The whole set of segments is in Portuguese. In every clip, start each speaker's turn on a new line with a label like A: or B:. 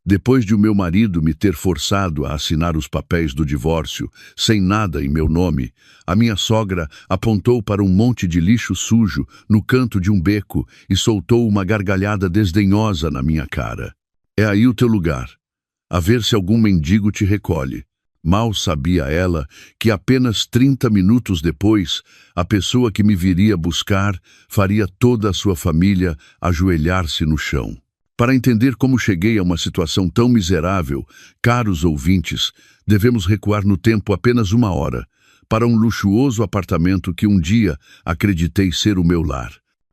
A: Depois de o meu marido me ter forçado a assinar os papéis do divórcio, sem nada em meu nome, a minha sogra apontou para um monte de lixo sujo no canto de um beco e soltou uma gargalhada desdenhosa na minha cara. É aí o teu lugar. A ver se algum mendigo te recolhe. Mal sabia ela que apenas 30 minutos depois, a pessoa que me viria buscar faria toda a sua família ajoelhar-se no chão. Para entender como cheguei a uma situação tão miserável, caros ouvintes, devemos recuar no tempo apenas 1 hora, para um luxuoso apartamento que um dia acreditei ser o meu lar.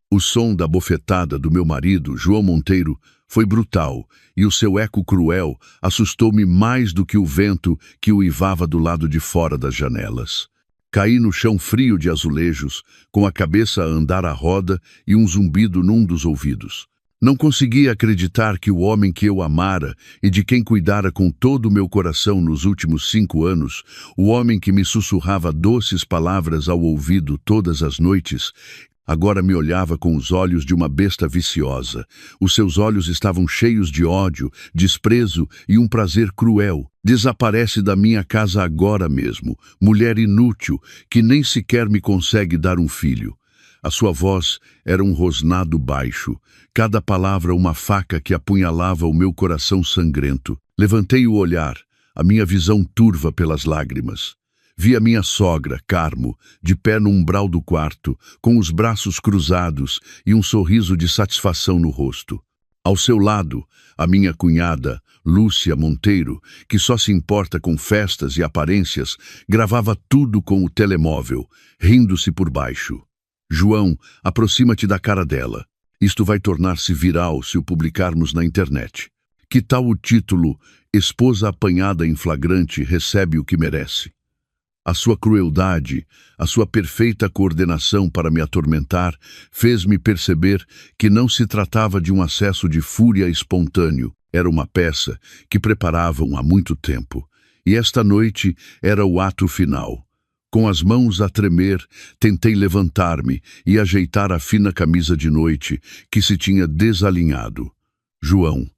A: O som da bofetada do meu marido, João Monteiro, foi brutal, e o seu eco cruel assustou-me mais do que o vento que uivava do lado de fora das janelas. Caí no chão frio de azulejos, com a cabeça a andar à roda e um zumbido num dos ouvidos. Não conseguia acreditar que o homem que eu amara e de quem cuidara com todo o meu coração nos últimos 5 anos, o homem que me sussurrava doces palavras ao ouvido todas as noites, agora me olhava com os olhos de uma besta viciosa. Os seus olhos estavam cheios de ódio, desprezo e um prazer cruel. Desaparece da minha casa agora mesmo, mulher inútil, que nem sequer me consegue dar um filho. A sua voz era um rosnado baixo, cada palavra uma faca que apunhalava o meu coração sangrento. Levantei o olhar, a minha visão turva pelas lágrimas. Vi a minha sogra, Carmo, de pé no umbral do quarto, com os braços cruzados e um sorriso de satisfação no rosto. Ao seu lado, a minha cunhada, Lúcia Monteiro, que só se importa com festas e aparências, gravava tudo com o telemóvel, rindo-se por baixo. João, aproxima-te da cara dela. Isto vai tornar-se viral se o publicarmos na internet. Que tal o título Esposa apanhada em flagrante recebe o que merece? A sua crueldade, a sua perfeita coordenação para me atormentar, fez-me perceber que não se tratava de um acesso de fúria espontâneo. Era uma peça que preparavam há muito tempo. E esta noite era o ato final. Com as mãos a tremer, tentei levantar-me e ajeitar a fina camisa de noite que se tinha desalinhado. João,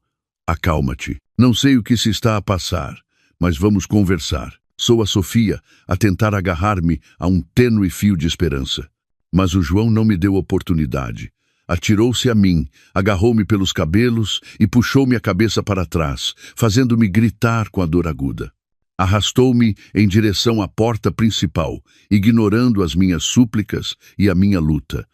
A: acalma-te. Não sei o que se está a passar, mas vamos conversar. Sou a Sofia, a tentar agarrar-me a um tênue fio de esperança. Mas o João não me deu oportunidade. Atirou-se a mim, agarrou-me pelos cabelos e puxou-me a cabeça para trás, fazendo-me gritar com a dor aguda. Arrastou-me em direção à porta principal, ignorando as minhas súplicas e a minha luta.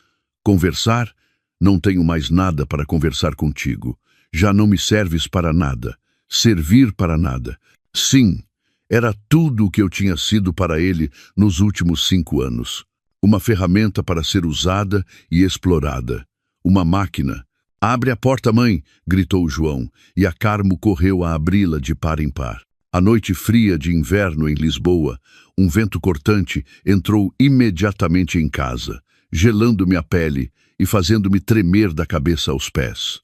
A: Conversar? Não tenho mais nada para conversar contigo. Já não me serves para nada. Servir para nada. Sim, era tudo o que eu tinha sido para ele nos últimos 5 anos. Uma ferramenta para ser usada e explorada. Uma máquina. Abre a porta, mãe! Gritou João, e a Carmo correu a abri-la de par em par. A noite fria de inverno em Lisboa, um vento cortante entrou imediatamente em casa, gelando-me a pele e fazendo-me tremer da cabeça aos pés.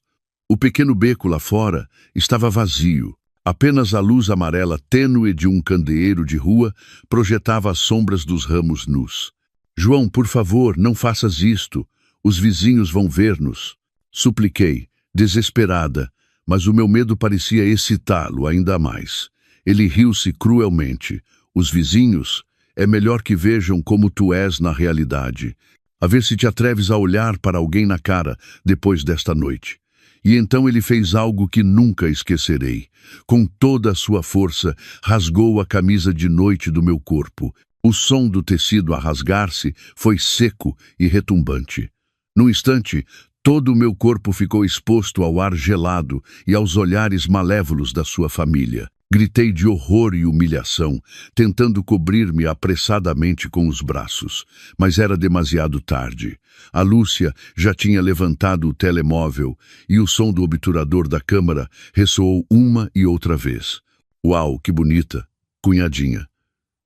A: O pequeno beco lá fora estava vazio. Apenas a luz amarela tênue de um candeeiro de rua projetava as sombras dos ramos nus. João, por favor, não faças isto. Os vizinhos vão ver-nos. Supliquei, desesperada, mas o meu medo parecia excitá-lo ainda mais. Ele riu-se cruelmente. Os vizinhos, é melhor que vejam como tu és na realidade. A ver se te atreves a olhar para alguém na cara depois desta noite. E então ele fez algo que nunca esquecerei. Com toda a sua força, rasgou a camisa de noite do meu corpo. O som do tecido a rasgar-se foi seco e retumbante. Num instante, todo o meu corpo ficou exposto ao ar gelado e aos olhares malévolos da sua família. Gritei de horror e humilhação, tentando cobrir-me apressadamente com os braços. Mas era demasiado tarde. A Lúcia já tinha levantado o telemóvel e o som do obturador da câmara ressoou uma e outra vez. Uau, que bonita, cunhadinha.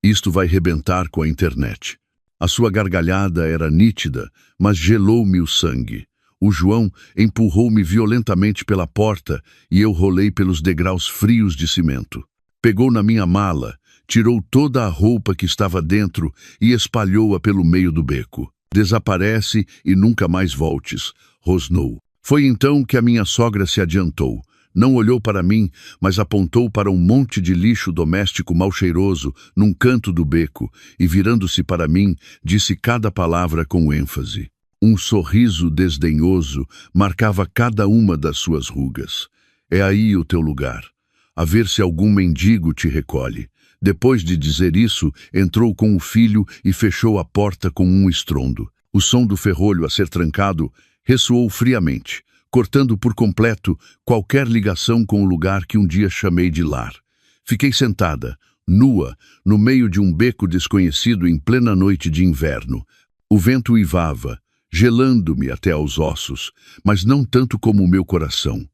A: Isto vai rebentar com a internet. A sua gargalhada era nítida, mas gelou-me o sangue. O João empurrou-me violentamente pela porta e eu rolei pelos degraus frios de cimento. Pegou na minha mala, tirou toda a roupa que estava dentro e espalhou-a pelo meio do beco. Desaparece e nunca mais voltes, rosnou. Foi então que a minha sogra se adiantou. Não olhou para mim, mas apontou para um monte de lixo doméstico mal cheiroso num canto do beco e, virando-se para mim, disse cada palavra com ênfase. Um sorriso desdenhoso marcava cada uma das suas rugas. É aí o teu lugar. A ver se algum mendigo te recolhe. Depois de dizer isso, entrou com o filho e fechou a porta com um estrondo. O som do ferrolho a ser trancado ressoou friamente, cortando por completo qualquer ligação com o lugar que um dia chamei de lar. Fiquei sentada, nua, no meio de um beco desconhecido em plena noite de inverno. O vento uivava, gelando-me até aos ossos, mas não tanto como o meu coração.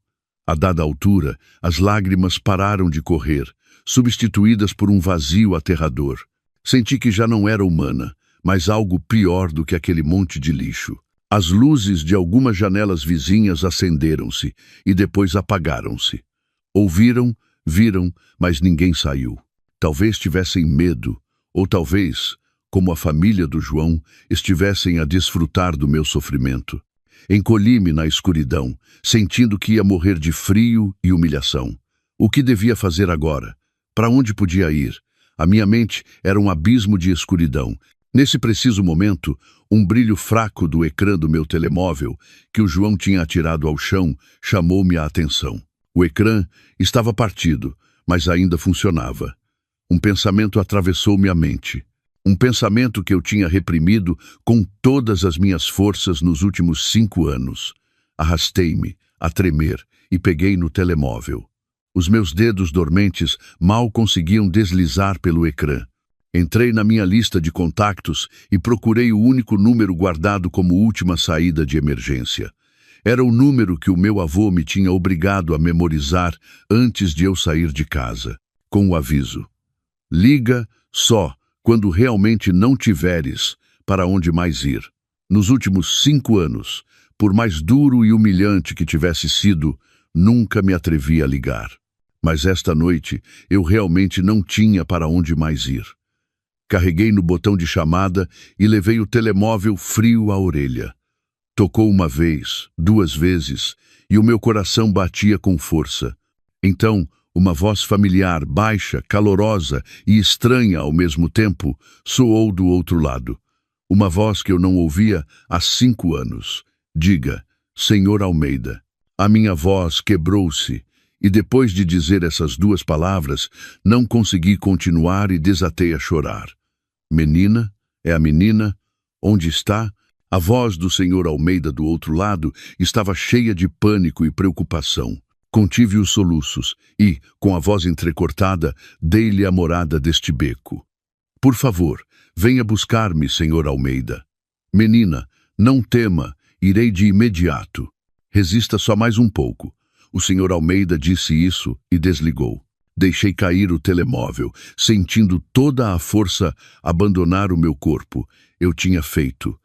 A: A dada altura, as lágrimas pararam de correr, substituídas por um vazio aterrador. Senti que já não era humana, mas algo pior do que aquele monte de lixo. As luzes de algumas janelas vizinhas acenderam-se e depois apagaram-se. Ouviram, viram, mas ninguém saiu. Talvez tivessem medo, ou talvez, como a família do João, estivessem a desfrutar do meu sofrimento. Encolhi-me na escuridão, sentindo que ia morrer de frio e humilhação. O que devia fazer agora? Para onde podia ir? A minha mente era um abismo de escuridão. Nesse preciso momento, um brilho fraco do ecrã do meu telemóvel, que o João tinha atirado ao chão, chamou-me a atenção. O ecrã estava partido, mas ainda funcionava. Um pensamento atravessou-me a mente. Um pensamento que eu tinha reprimido com todas as minhas forças nos últimos 5 anos. Arrastei-me, a tremer, e peguei no telemóvel. Os meus dedos dormentes mal conseguiam deslizar pelo ecrã. Entrei na minha lista de contactos e procurei o único número guardado como última saída de emergência. Era o número que o meu avô me tinha obrigado a memorizar antes de eu sair de casa, com o aviso: liga só quando realmente não tiveres para onde mais ir. Nos últimos 5 anos, por mais duro e humilhante que tivesse sido, nunca me atrevi a ligar. Mas esta noite eu realmente não tinha para onde mais ir. Carreguei no botão de chamada e levei o telemóvel frio à orelha. Tocou uma vez, 2 vezes, e o meu coração batia com força. Então, uma voz familiar, baixa, calorosa e estranha ao mesmo tempo, soou do outro lado. Uma voz que eu não ouvia há 5 anos. Diga, Senhor Almeida. A minha voz quebrou-se, e depois de dizer essas 2 palavras, não consegui continuar e desatei a chorar. Menina? É a menina? Onde está? A voz do Senhor Almeida do outro lado estava cheia de pânico e preocupação. Contive os soluços e, com a voz entrecortada, dei-lhe a morada deste beco. Por favor, venha buscar-me, Senhor Almeida. Menina, não tema, irei de imediato. Resista só mais um pouco. O Senhor Almeida disse isso e desligou. Deixei cair o telemóvel, sentindo toda a força abandonar o meu corpo. Eu tinha feito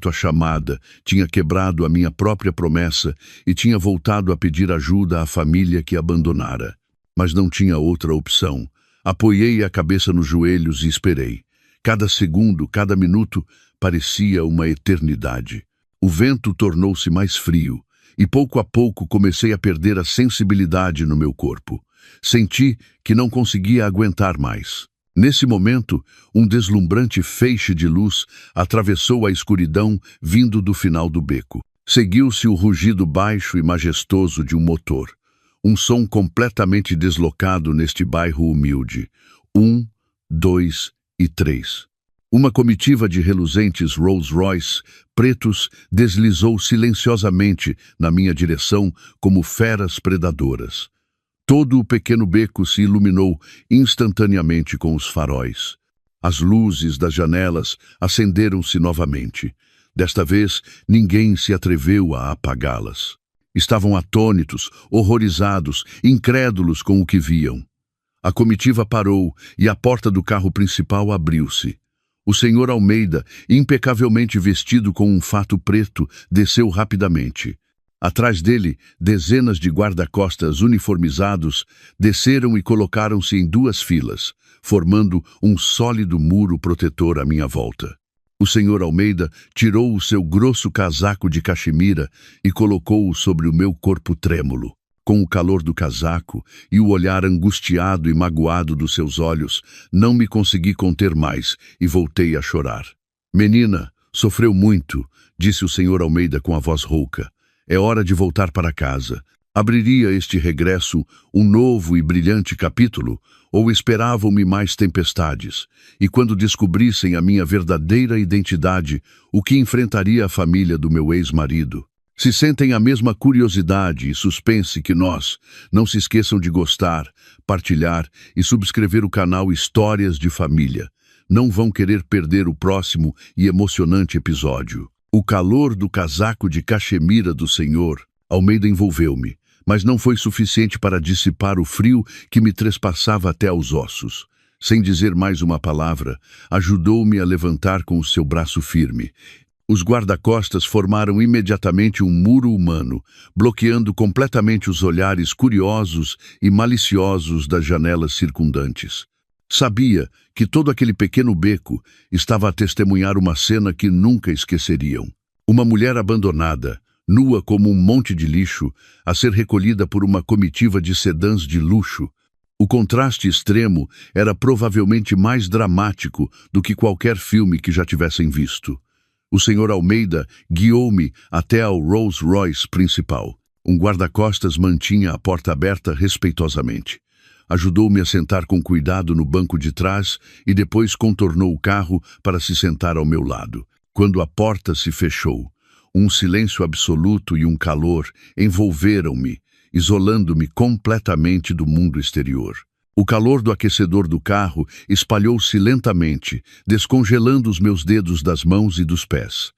A: a chamada, tinha quebrado a minha própria promessa e tinha voltado a pedir ajuda à família que abandonara. Mas não tinha outra opção. Apoiei a cabeça nos joelhos e esperei. Cada segundo, cada minuto, parecia uma eternidade. O vento tornou-se mais frio e pouco a pouco comecei a perder a sensibilidade no meu corpo. Senti que não conseguia aguentar mais. Nesse momento, um deslumbrante feixe de luz atravessou a escuridão vindo do final do beco. Seguiu-se o rugido baixo e majestoso de um motor. Um som completamente deslocado neste bairro humilde. 1, 2 e 3. Uma comitiva de reluzentes Rolls-Royce pretos deslizou silenciosamente na minha direção como feras predadoras. Todo o pequeno beco se iluminou instantaneamente com os faróis. As luzes das janelas acenderam-se novamente. Desta vez, ninguém se atreveu a apagá-las. Estavam atônitos, horrorizados, incrédulos com o que viam. A comitiva parou e a porta do carro principal abriu-se. O senhor Almeida, impecavelmente vestido com um fato preto, desceu rapidamente. Atrás dele, dezenas de guarda-costas uniformizados desceram e colocaram-se em 2 filas, formando um sólido muro protetor à minha volta. O senhor Almeida tirou o seu grosso casaco de caxemira e colocou-o sobre o meu corpo trêmulo. Com o calor do casaco e o olhar angustiado e magoado dos seus olhos, não me consegui conter mais e voltei a chorar. Menina, sofreu muito, disse o Sr. Almeida com a voz rouca. É hora de voltar para casa. Abriria este regresso um novo e brilhante capítulo, ou esperavam-me mais tempestades? E quando descobrissem a minha verdadeira identidade, o que enfrentaria a família do meu ex-marido? Se sentem a mesma curiosidade e suspense que nós, não se esqueçam de gostar, partilhar e subscrever o canal Histórias de Família. Não vão querer perder o próximo e emocionante episódio. O calor do casaco de cachemira do Sr. Almeida envolveu-me, mas não foi suficiente para dissipar o frio que me trespassava até aos ossos. Sem dizer mais uma palavra, ajudou-me a levantar com o seu braço firme. Os guarda-costas formaram imediatamente um muro humano, bloqueando completamente os olhares curiosos e maliciosos das janelas circundantes. Sabia que todo aquele pequeno beco estava a testemunhar uma cena que nunca esqueceriam. Uma mulher abandonada, nua como um monte de lixo, a ser recolhida por uma comitiva de sedãs de luxo. O contraste extremo era provavelmente mais dramático do que qualquer filme que já tivessem visto. O Sr. Almeida guiou-me até ao Rolls Royce principal. Um guarda-costas mantinha a porta aberta respeitosamente. Ajudou-me a sentar com cuidado no banco de trás e depois contornou o carro para se sentar ao meu lado. Quando a porta se fechou, um silêncio absoluto e um calor envolveram-me, isolando-me completamente do mundo exterior. O calor do aquecedor do carro espalhou-se lentamente, descongelando os meus dedos das mãos e dos pés.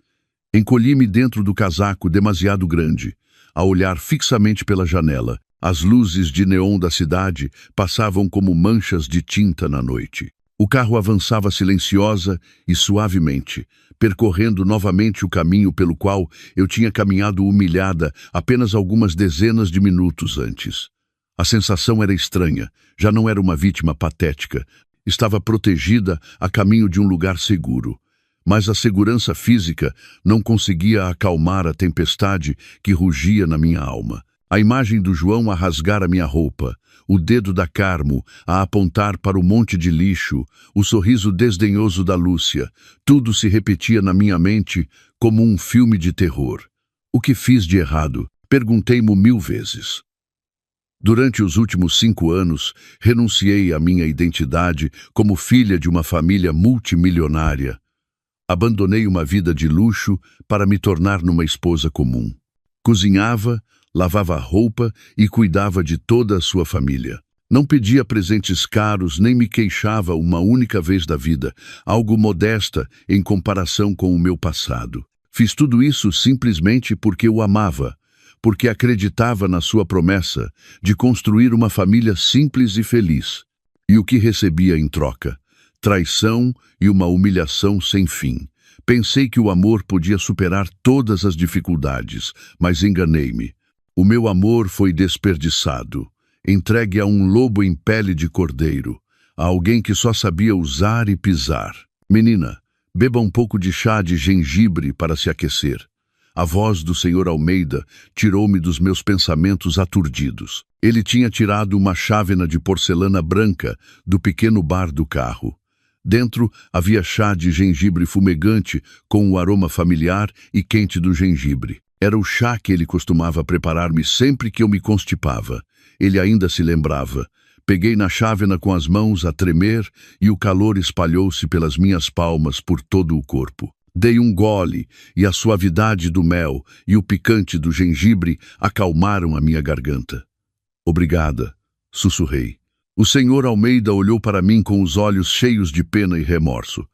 A: Encolhi-me dentro do casaco demasiado grande, a olhar fixamente pela janela. As luzes de neon da cidade passavam como manchas de tinta na noite. O carro avançava silenciosa e suavemente, percorrendo novamente o caminho pelo qual eu tinha caminhado humilhada apenas algumas dezenas de minutos antes. A sensação era estranha, já não era uma vítima patética. Estava protegida a caminho de um lugar seguro. Mas a segurança física não conseguia acalmar a tempestade que rugia na minha alma. A imagem do João a rasgar a minha roupa, o dedo da Carmo a apontar para o monte de lixo, o sorriso desdenhoso da Lúcia, tudo se repetia na minha mente como um filme de terror. O que fiz de errado? Perguntei-mo 1000 vezes. Durante os últimos 5 anos, renunciei à minha identidade como filha de uma família multimilionária. Abandonei uma vida de luxo para me tornar numa esposa comum. Cozinhava, lavava roupa e cuidava de toda a sua família. Não pedia presentes caros nem me queixava uma única vez da vida, algo modesta em comparação com o meu passado. Fiz tudo isso simplesmente porque o amava, porque acreditava na sua promessa de construir uma família simples e feliz. E o que recebia em troca? Traição e uma humilhação sem fim. Pensei que o amor podia superar todas as dificuldades, mas enganei-me. O meu amor foi desperdiçado, entregue a um lobo em pele de cordeiro, a alguém que só sabia usar e pisar. Menina, beba um pouco de chá de gengibre para se aquecer. A voz do Sr. Almeida tirou-me dos meus pensamentos aturdidos. Ele tinha tirado uma chávena de porcelana branca do pequeno bar do carro. Dentro havia chá de gengibre fumegante com o aroma familiar e quente do gengibre. Era o chá que ele costumava preparar-me sempre que eu me constipava. Ele ainda se lembrava. Peguei na chávena com as mãos a tremer e o calor espalhou-se pelas minhas palmas por todo o corpo. Dei um gole e a suavidade do mel e o picante do gengibre acalmaram a minha garganta. Obrigada, sussurrei. O Sr. Almeida olhou para mim com os olhos cheios de pena e remorso.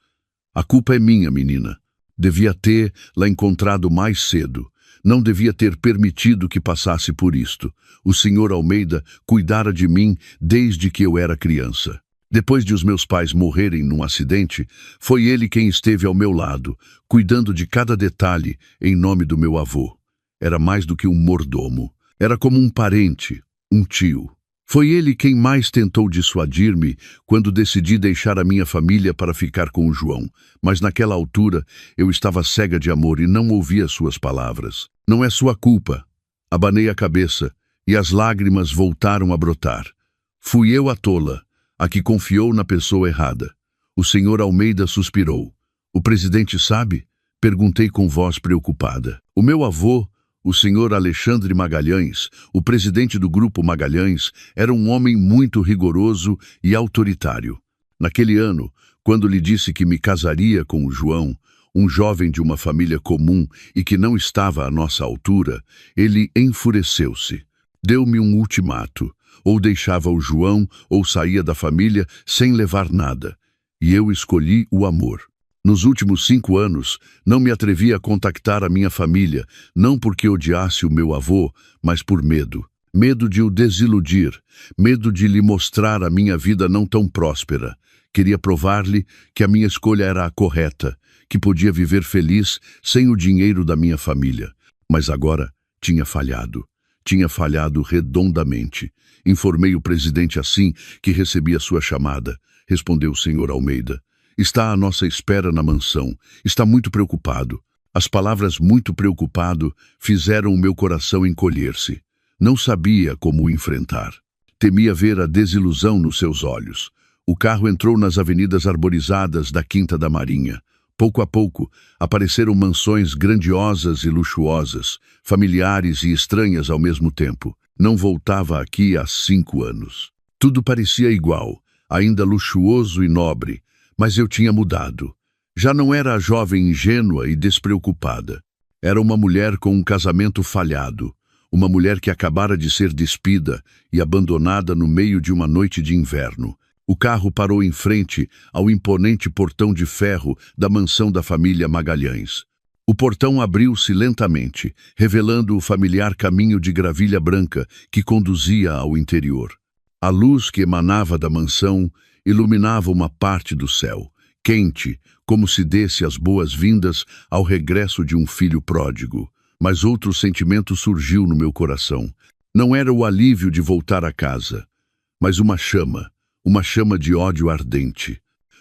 A: A culpa é minha, menina. Devia tê-la encontrado mais cedo. Não devia ter permitido que passasse por isto. O Sr. Almeida cuidara de mim desde que eu era criança. Depois de os meus pais morrerem num acidente, foi ele quem esteve ao meu lado, cuidando de cada detalhe em nome do meu avô. Era mais do que um mordomo. Era como um parente, um tio. Foi ele quem mais tentou dissuadir-me quando decidi deixar a minha família para ficar com o João. Mas naquela altura eu estava cega de amor e não ouvia suas palavras. Não é sua culpa. Abanei a cabeça, e as lágrimas voltaram a brotar. Fui eu a tola, a que confiou na pessoa errada. O senhor Almeida suspirou. O presidente sabe? Perguntei com voz preocupada. O meu avô, o senhor Alexandre Magalhães, o presidente do Grupo Magalhães, era um homem muito rigoroso e autoritário. Naquele ano, quando lhe disse que me casaria com o João, um jovem de uma família comum e que não estava à nossa altura, ele enfureceu-se. Deu-me um ultimato. Ou deixava o João ou saía da família sem levar nada. E eu escolhi o amor. Nos últimos 5 anos, não me atrevi a contactar a minha família, não porque odiasse o meu avô, mas por medo. Medo de o desiludir, medo de lhe mostrar a minha vida não tão próspera. Queria provar-lhe que a minha escolha era a correta, que podia viver feliz sem o dinheiro da minha família. Mas agora tinha falhado. Tinha falhado redondamente. Informei o presidente assim que recebi a sua chamada. Respondeu o senhor Almeida. Está à nossa espera na mansão. Está muito preocupado. As palavras "muito preocupado" fizeram o meu coração encolher-se. Não sabia como o enfrentar. Temia ver a desilusão nos seus olhos. O carro entrou nas avenidas arborizadas da Quinta da Marinha. Pouco a pouco, apareceram mansões grandiosas e luxuosas, familiares e estranhas ao mesmo tempo. Não voltava aqui há 5 anos. Tudo parecia igual, ainda luxuoso e nobre, mas eu tinha mudado. Já não era a jovem ingênua e despreocupada. Era uma mulher com um casamento falhado, uma mulher que acabara de ser despida e abandonada no meio de uma noite de inverno. O carro parou em frente ao imponente portão de ferro da mansão da família Magalhães. O portão abriu-se lentamente, revelando o familiar caminho de gravilha branca que conduzia ao interior. A luz que emanava da mansão iluminava uma parte do céu, quente, como se desse as boas-vindas ao regresso de um filho pródigo. Mas outro sentimento surgiu no meu coração. Não era o alívio de voltar a casa, mas uma chama de ódio ardente.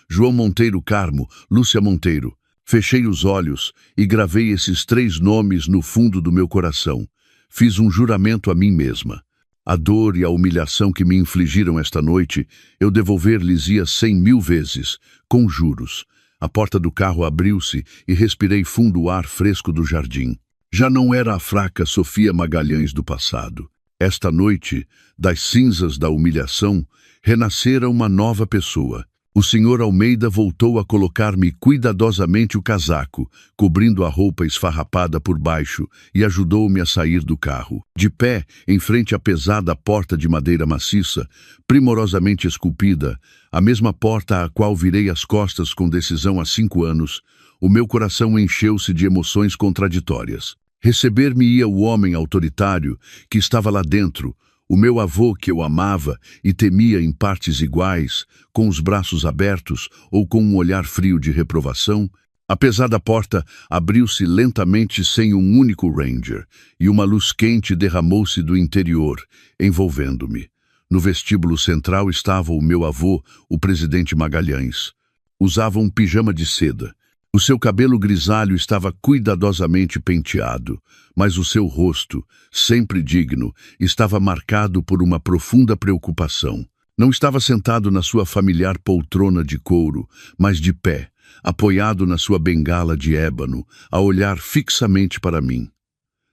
A: João Monteiro Carmo, Lúcia Monteiro. Fechei os olhos e gravei esses 3 nomes no fundo do meu coração. Fiz um juramento a mim mesma. A dor e a humilhação que me infligiram esta noite, eu devolver-lhes-ia 100.000 vezes, com juros. A porta do carro abriu-se e respirei fundo o ar fresco do jardim. Já não era a fraca Sofia Magalhães do passado. Esta noite, das cinzas da humilhação, renascera uma nova pessoa. O senhor Almeida voltou a colocar-me cuidadosamente o casaco, cobrindo a roupa esfarrapada por baixo, e ajudou-me a sair do carro. De pé, em frente à pesada porta de madeira maciça, primorosamente esculpida, a mesma porta à qual virei as costas com decisão há 5 anos, o meu coração encheu-se de emoções contraditórias. Receber-me-ia o homem autoritário que estava lá dentro, o meu avô que eu amava e temia em partes iguais, com os braços abertos ou com um olhar frio de reprovação. A pesada porta abriu-se lentamente sem um único ranger, e uma luz quente derramou-se do interior, envolvendo-me. No vestíbulo central estava o meu avô, o presidente Magalhães. Usava um pijama de seda. O seu cabelo grisalho estava cuidadosamente penteado, mas o seu rosto, sempre digno, estava marcado por uma profunda preocupação. Não estava sentado na sua familiar poltrona de couro, mas de pé, apoiado na sua bengala de ébano, a olhar fixamente para mim.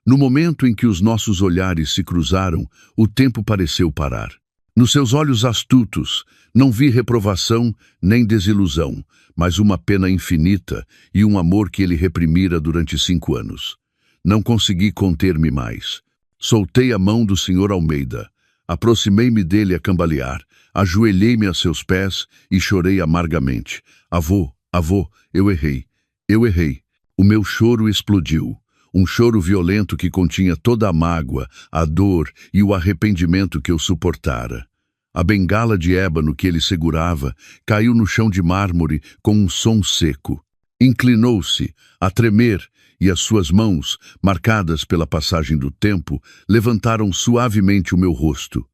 A: No momento em que os nossos olhares se cruzaram, o tempo pareceu parar. Nos seus olhos astutos, não vi reprovação nem desilusão, mas uma pena infinita e um amor que ele reprimira durante 5 anos. Não consegui conter-me mais. Soltei a mão do senhor Almeida, aproximei-me dele a cambalear, ajoelhei-me a seus pés e chorei amargamente. Avô, eu errei. O meu choro explodiu. Um choro violento que continha toda a mágoa, a dor e o arrependimento que eu suportara. A bengala de ébano que ele segurava caiu no chão de mármore com um som seco. Inclinou-se, a tremer, e as suas mãos, marcadas pela passagem do tempo, levantaram suavemente o meu rosto.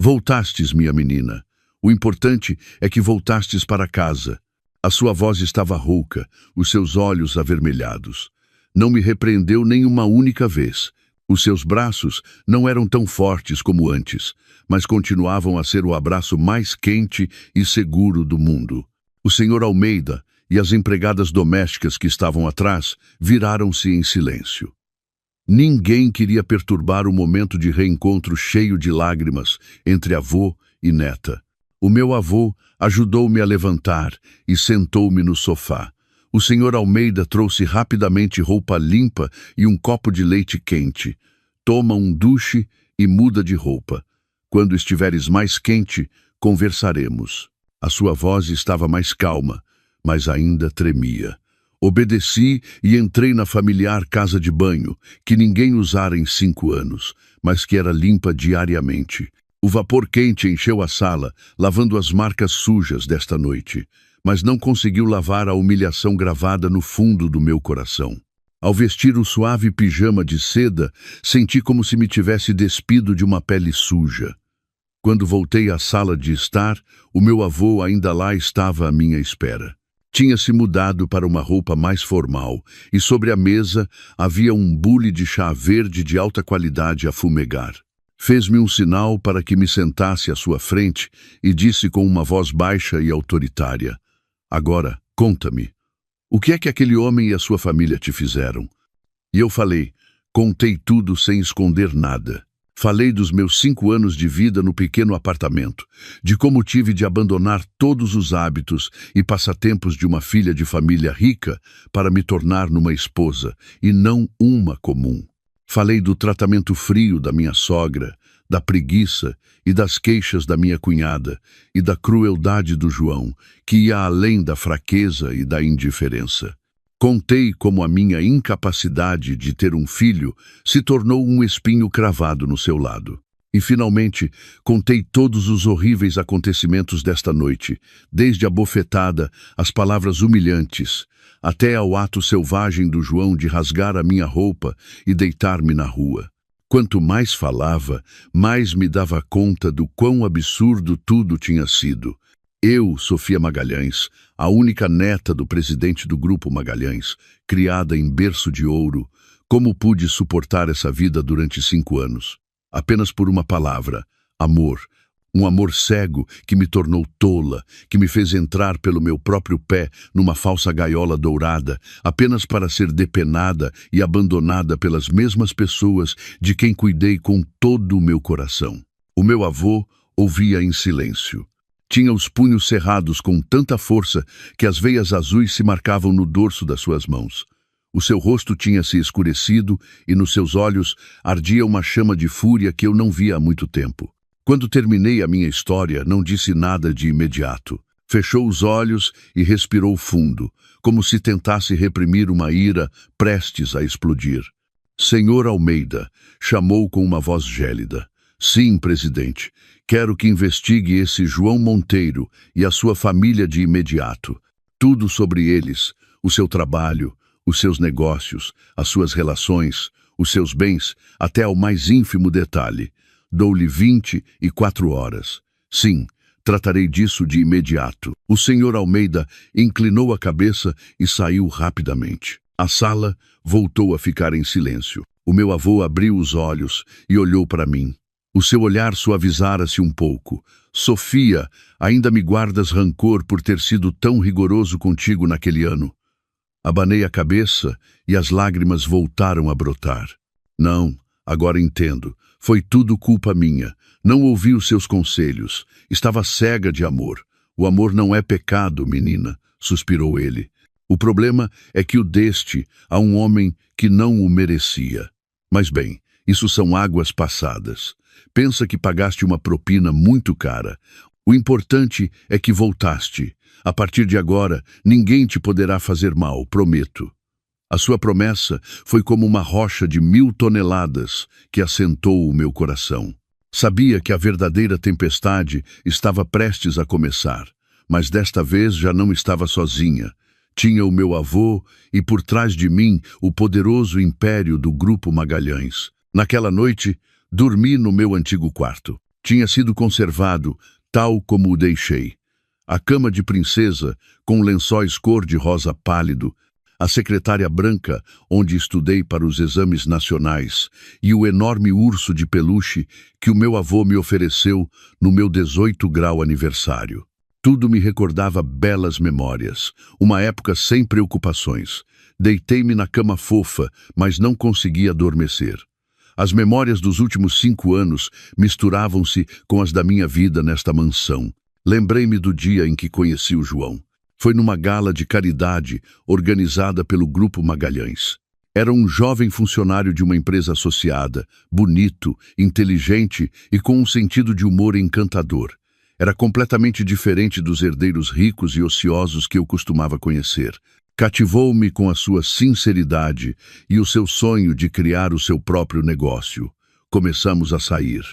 A: Voltastes, minha menina. O importante é que voltastes para casa. A sua voz estava rouca, os seus olhos avermelhados. Não me repreendeu nem uma única vez. Os seus braços não eram tão fortes como antes, mas continuavam a ser o abraço mais quente e seguro do mundo. O Sr. Almeida e as empregadas domésticas que estavam atrás viraram-se em silêncio. Ninguém queria perturbar o momento de reencontro cheio de lágrimas entre avô e neta. O meu avô ajudou-me a levantar e sentou-me no sofá. O Sr. Almeida trouxe rapidamente roupa limpa e um copo de leite quente. Toma um duche e muda de roupa. Quando estiveres mais quente, conversaremos. A sua voz estava mais calma, mas ainda tremia. Obedeci e entrei na familiar casa de banho, que ninguém usara em 5 anos, mas que era limpa diariamente. O vapor quente encheu a sala, lavando as marcas sujas desta noite, mas não conseguiu lavar a humilhação gravada no fundo do meu coração. Ao vestir o suave pijama de seda, senti como se me tivesse despido de uma pele suja. Quando voltei à sala de estar, o meu avô ainda lá estava à minha espera. Tinha-se mudado para uma roupa mais formal e sobre a mesa havia um bule de chá verde de alta qualidade a fumegar. Fez-me um sinal para que me sentasse à sua frente e disse com uma voz baixa e autoritária: "Agora, conta-me. O que é que aquele homem e a sua família te fizeram?" E eu falei, contei tudo sem esconder nada. Falei dos meus 5 anos de vida no pequeno apartamento, de como tive de abandonar todos os hábitos e passatempos de uma filha de família rica para me tornar numa esposa, e não uma comum. Falei do tratamento frio da minha sogra, da preguiça e das queixas da minha cunhada, e da crueldade do João, que ia além da fraqueza e da indiferença. Contei como a minha incapacidade de ter um filho se tornou um espinho cravado no seu lado. E, finalmente, contei todos os horríveis acontecimentos desta noite, desde a bofetada, as palavras humilhantes, até ao ato selvagem do João de rasgar a minha roupa e deitar-me na rua. Quanto mais falava, mais me dava conta do quão absurdo tudo tinha sido. Eu, Sofia Magalhães, a única neta do presidente do Grupo Magalhães, criada em berço de ouro, como pude suportar essa vida durante 5 anos? Apenas por uma palavra: amor. Um amor cego que me tornou tola, que me fez entrar pelo meu próprio pé numa falsa gaiola dourada, apenas para ser depenada e abandonada pelas mesmas pessoas de quem cuidei com todo o meu coração. O meu avô ouvia em silêncio. Tinha os punhos cerrados com tanta força que as veias azuis se marcavam no dorso das suas mãos. O seu rosto tinha se escurecido e nos seus olhos ardia uma chama de fúria que eu não via há muito tempo. Quando terminei a minha história, não disse nada de imediato. Fechou os olhos e respirou fundo, como se tentasse reprimir uma ira prestes a explodir. "Senhor Almeida", chamou com uma voz gélida. "Sim, presidente. Quero que investigue esse João Monteiro e a sua família de imediato. Tudo sobre eles, o seu trabalho, os seus negócios, as suas relações, os seus bens, até ao mais ínfimo detalhe. Dou-lhe 24 horas. Sim, tratarei disso de imediato." O senhor Almeida inclinou a cabeça e saiu rapidamente. A sala voltou a ficar em silêncio. O meu avô abriu os olhos e olhou para mim. O seu olhar suavizara-se um pouco. "Sofia, ainda me guardas rancor por ter sido tão rigoroso contigo naquele ano?" Abanei a cabeça e as lágrimas voltaram a brotar. "Não, agora entendo. Foi tudo culpa minha. Não ouvi os seus conselhos. Estava cega de amor. O amor não é pecado, menina", suspirou ele. "O problema é que o deste a um homem que não o merecia. Mas bem, isso são águas passadas. Pensa que pagaste uma propina muito cara. O importante é que voltaste. A partir de agora, ninguém te poderá fazer mal, prometo." A sua promessa foi como uma rocha de 1000 toneladas que assentou o meu coração. Sabia que a verdadeira tempestade estava prestes a começar, mas desta vez já não estava sozinha. Tinha o meu avô e, por trás de mim, o poderoso império do Grupo Magalhães. Naquela noite, dormi no meu antigo quarto. Tinha sido conservado tal como o deixei. A cama de princesa, com lençóis cor-de-rosa pálido, a secretária branca, onde estudei para os exames nacionais, e o enorme urso de peluche que o meu avô me ofereceu no meu 18º grau aniversário. Tudo me recordava belas memórias, uma época sem preocupações. Deitei-me na cama fofa, mas não conseguia adormecer. As memórias dos últimos 5 anos misturavam-se com as da minha vida nesta mansão. Lembrei-me do dia em que conheci o João. Foi numa gala de caridade organizada pelo Grupo Magalhães. Era um jovem funcionário de uma empresa associada, bonito, inteligente e com um sentido de humor encantador. Era completamente diferente dos herdeiros ricos e ociosos que eu costumava conhecer. Cativou-me com a sua sinceridade e o seu sonho de criar o seu próprio negócio. Começamos a sair.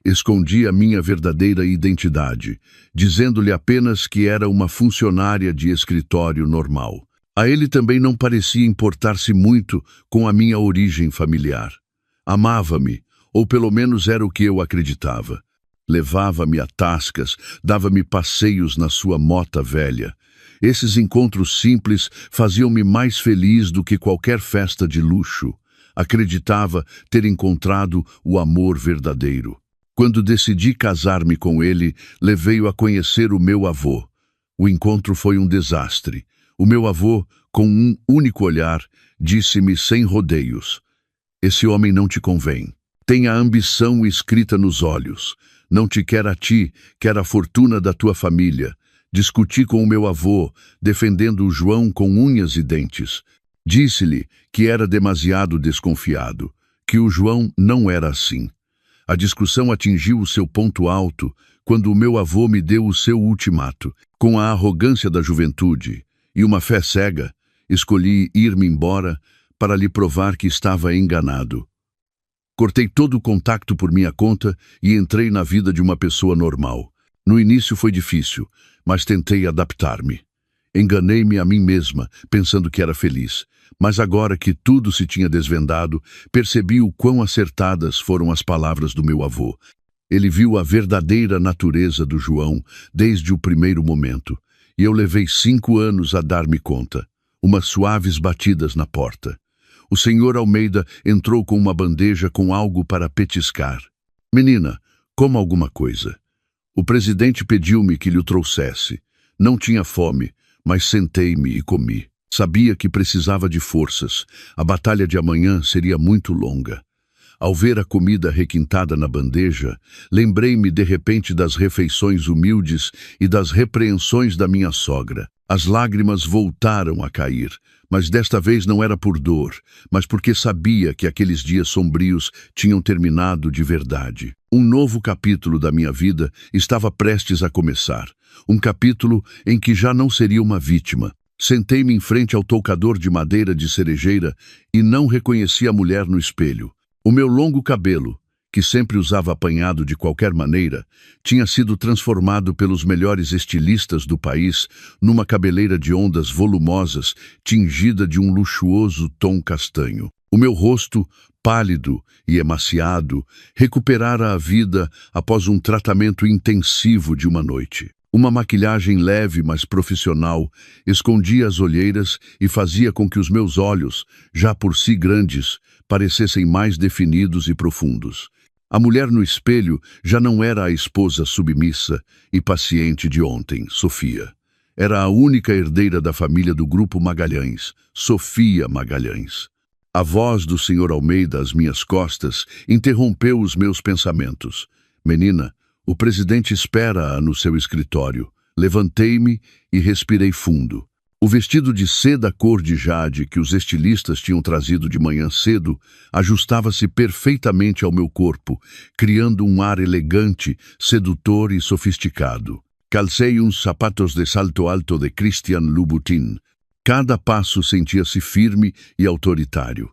A: Escondi a minha verdadeira identidade, dizendo-lhe apenas que era uma funcionária de escritório normal. A ele também não parecia importar-se muito com a minha origem familiar. Amava-me, ou pelo menos era o que eu acreditava. Levava-me a tascas, dava-me passeios na sua mota velha. Esses encontros simples faziam-me mais feliz do que qualquer festa de luxo. Acreditava ter encontrado o amor verdadeiro. Quando decidi casar-me com ele, levei-o a conhecer o meu avô. O encontro foi um desastre. O meu avô, com um único olhar, disse-me sem rodeios: "Esse homem não te convém. Tem a ambição escrita nos olhos. Não te quer a ti, quer a fortuna da tua família." Discuti com o meu avô, defendendo o João com unhas e dentes. Disse-lhe que era demasiado desconfiado, que o João não era assim. A discussão atingiu o seu ponto alto quando o meu avô me deu o seu ultimato. Com a arrogância da juventude e uma fé cega, escolhi ir-me embora para lhe provar que estava enganado. Cortei todo o contato por minha conta e entrei na vida de uma pessoa normal. No início foi difícil, mas tentei adaptar-me. Enganei-me a mim mesma, pensando que era feliz. Mas agora que tudo se tinha desvendado, percebi o quão acertadas foram as palavras do meu avô. Ele viu a verdadeira natureza do João desde o primeiro momento, e eu levei 5 anos a dar-me conta. Umas suaves batidas na porta. O senhor Almeida entrou com uma bandeja com algo para petiscar. "Menina, coma alguma coisa." O presidente pediu-me que lhe o trouxesse. Não tinha fome, mas sentei-me e comi. Sabia que precisava de forças. A batalha de amanhã seria muito longa. Ao ver a comida requintada na bandeja, lembrei-me de repente das refeições humildes e das repreensões da minha sogra. As lágrimas voltaram a cair, mas desta vez não era por dor, mas porque sabia que aqueles dias sombrios tinham terminado de verdade. Um novo capítulo da minha vida estava prestes a começar. Um capítulo em que já não seria uma vítima. Sentei-me em frente ao toucador de madeira de cerejeira e não reconheci a mulher no espelho. O meu longo cabelo, que sempre usava apanhado de qualquer maneira, tinha sido transformado pelos melhores estilistas do país numa cabeleira de ondas volumosas, tingida de um luxuoso tom castanho. O meu rosto, pálido e emaciado, recuperara a vida após um tratamento intensivo de uma noite. Uma maquilhagem leve, mas profissional, escondia as olheiras e fazia com que os meus olhos, já por si grandes, parecessem mais definidos e profundos. A mulher no espelho já não era a esposa submissa e paciente de ontem, Sofia. Era a única herdeira da família do Grupo Magalhães, Sofia Magalhães. A voz do Sr. Almeida às minhas costas interrompeu os meus pensamentos. "Menina, o presidente espera-a no seu escritório." Levantei-me e respirei fundo. O vestido de seda cor de jade que os estilistas tinham trazido de manhã cedo ajustava-se perfeitamente ao meu corpo, criando um ar elegante, sedutor e sofisticado. Calcei uns sapatos de salto alto de Christian Louboutin. Cada passo sentia-se firme e autoritário.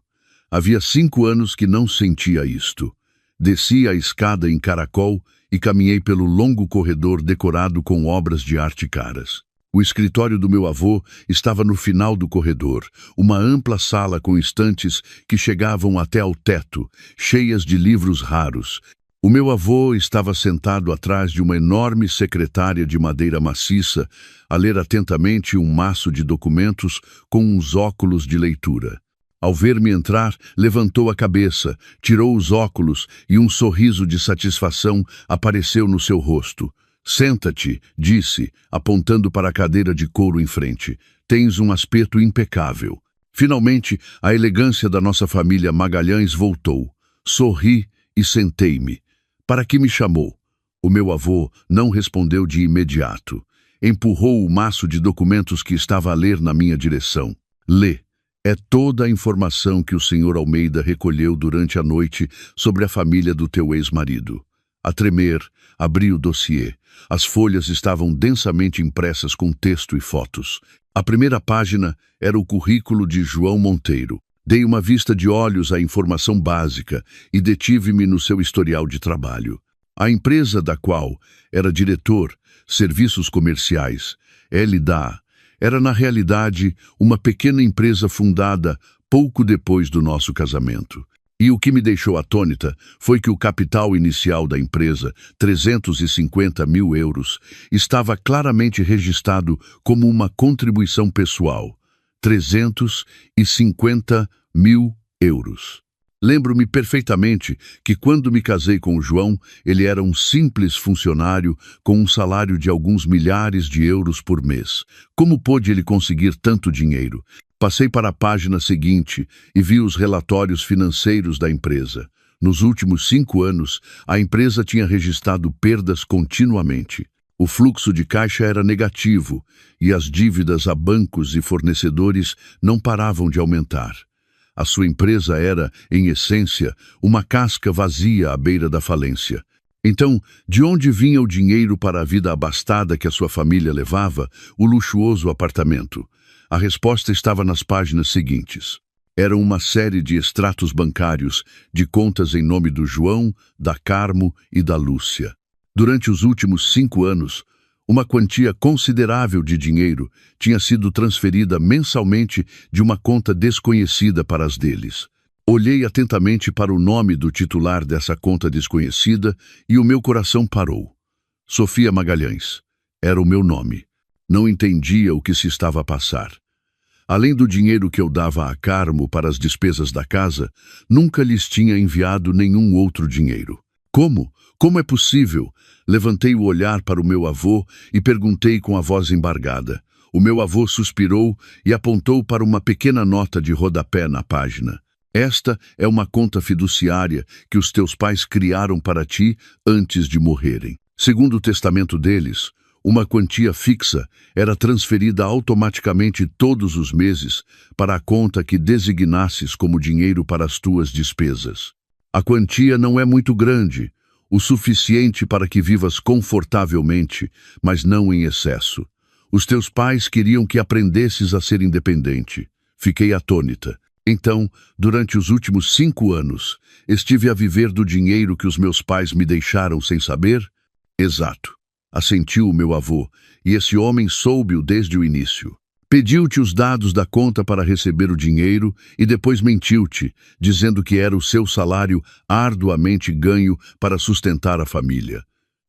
A: Havia 5 anos que não sentia isto. Desci a escada em caracol e caminhei pelo longo corredor decorado com obras de arte caras. O escritório do meu avô estava no final do corredor, uma ampla sala com estantes que chegavam até ao teto, cheias de livros raros. O meu avô estava sentado atrás de uma enorme secretária de madeira maciça, a ler atentamente um maço de documentos com uns óculos de leitura. Ao ver-me entrar, levantou a cabeça, tirou os óculos e um sorriso de satisfação apareceu no seu rosto. "Senta-te", disse, apontando para a cadeira de couro em frente. "Tens um aspecto impecável." Finalmente, a elegância da nossa família Magalhães voltou. Sorri e sentei-me. "Para que me chamou?" O meu avô não respondeu de imediato. Empurrou o maço de documentos que estava a ler na minha direção. "Lê. É toda a informação que o Sr. Almeida recolheu durante a noite sobre a família do teu ex-marido." A tremer, abri o dossiê. As folhas estavam densamente impressas com texto e fotos. A primeira página era o currículo de João Monteiro. Dei uma vista de olhos à informação básica e detive-me no seu historial de trabalho. A empresa da qual era diretor, Serviços Comerciais, LDA, era na realidade uma pequena empresa fundada pouco depois do nosso casamento. E o que me deixou atônita foi que o capital inicial da empresa, 350 mil euros, estava claramente registrado como uma contribuição pessoal. 350 mil euros. Lembro-me perfeitamente que quando me casei com o João, ele era um simples funcionário com um salário de alguns milhares de euros por mês. Como pôde ele conseguir tanto dinheiro? Passei para a página seguinte e vi os relatórios financeiros da empresa. Nos últimos 5 anos, a empresa tinha registrado perdas continuamente. O fluxo de caixa era negativo e as dívidas a bancos e fornecedores não paravam de aumentar. A sua empresa era, em essência, uma casca vazia à beira da falência. Então, de onde vinha o dinheiro para a vida abastada que a sua família levava, o luxuoso apartamento? A resposta estava nas páginas seguintes. Eram uma série de extratos bancários de contas em nome do João, da Carmo e da Lúcia. Durante os últimos 5 anos, uma quantia considerável de dinheiro tinha sido transferida mensalmente de uma conta desconhecida para as deles. Olhei atentamente para o nome do titular dessa conta desconhecida e o meu coração parou. Sofia Magalhães. Era o meu nome. Não entendia o que se estava a passar. Além do dinheiro que eu dava a Carmo para as despesas da casa, nunca lhes tinha enviado nenhum outro dinheiro. Como? Como é possível? Levantei o olhar para o meu avô e perguntei com a voz embargada. O meu avô suspirou e apontou para uma pequena nota de rodapé na página. "Esta é uma conta fiduciária que os teus pais criaram para ti antes de morrerem. Segundo o testamento deles, uma quantia fixa era transferida automaticamente todos os meses para a conta que designasses como dinheiro para as tuas despesas. A quantia não é muito grande, o suficiente para que vivas confortavelmente, mas não em excesso. Os teus pais queriam que aprendesses a ser independente." Fiquei atônita. Então, durante os últimos 5 anos, estive a viver do dinheiro que os meus pais me deixaram sem saber? Exato. Assentiu o meu avô, e esse homem soube-o desde o início. Pediu-te os dados da conta para receber o dinheiro e depois mentiu-te, dizendo que era o seu salário arduamente ganho para sustentar a família.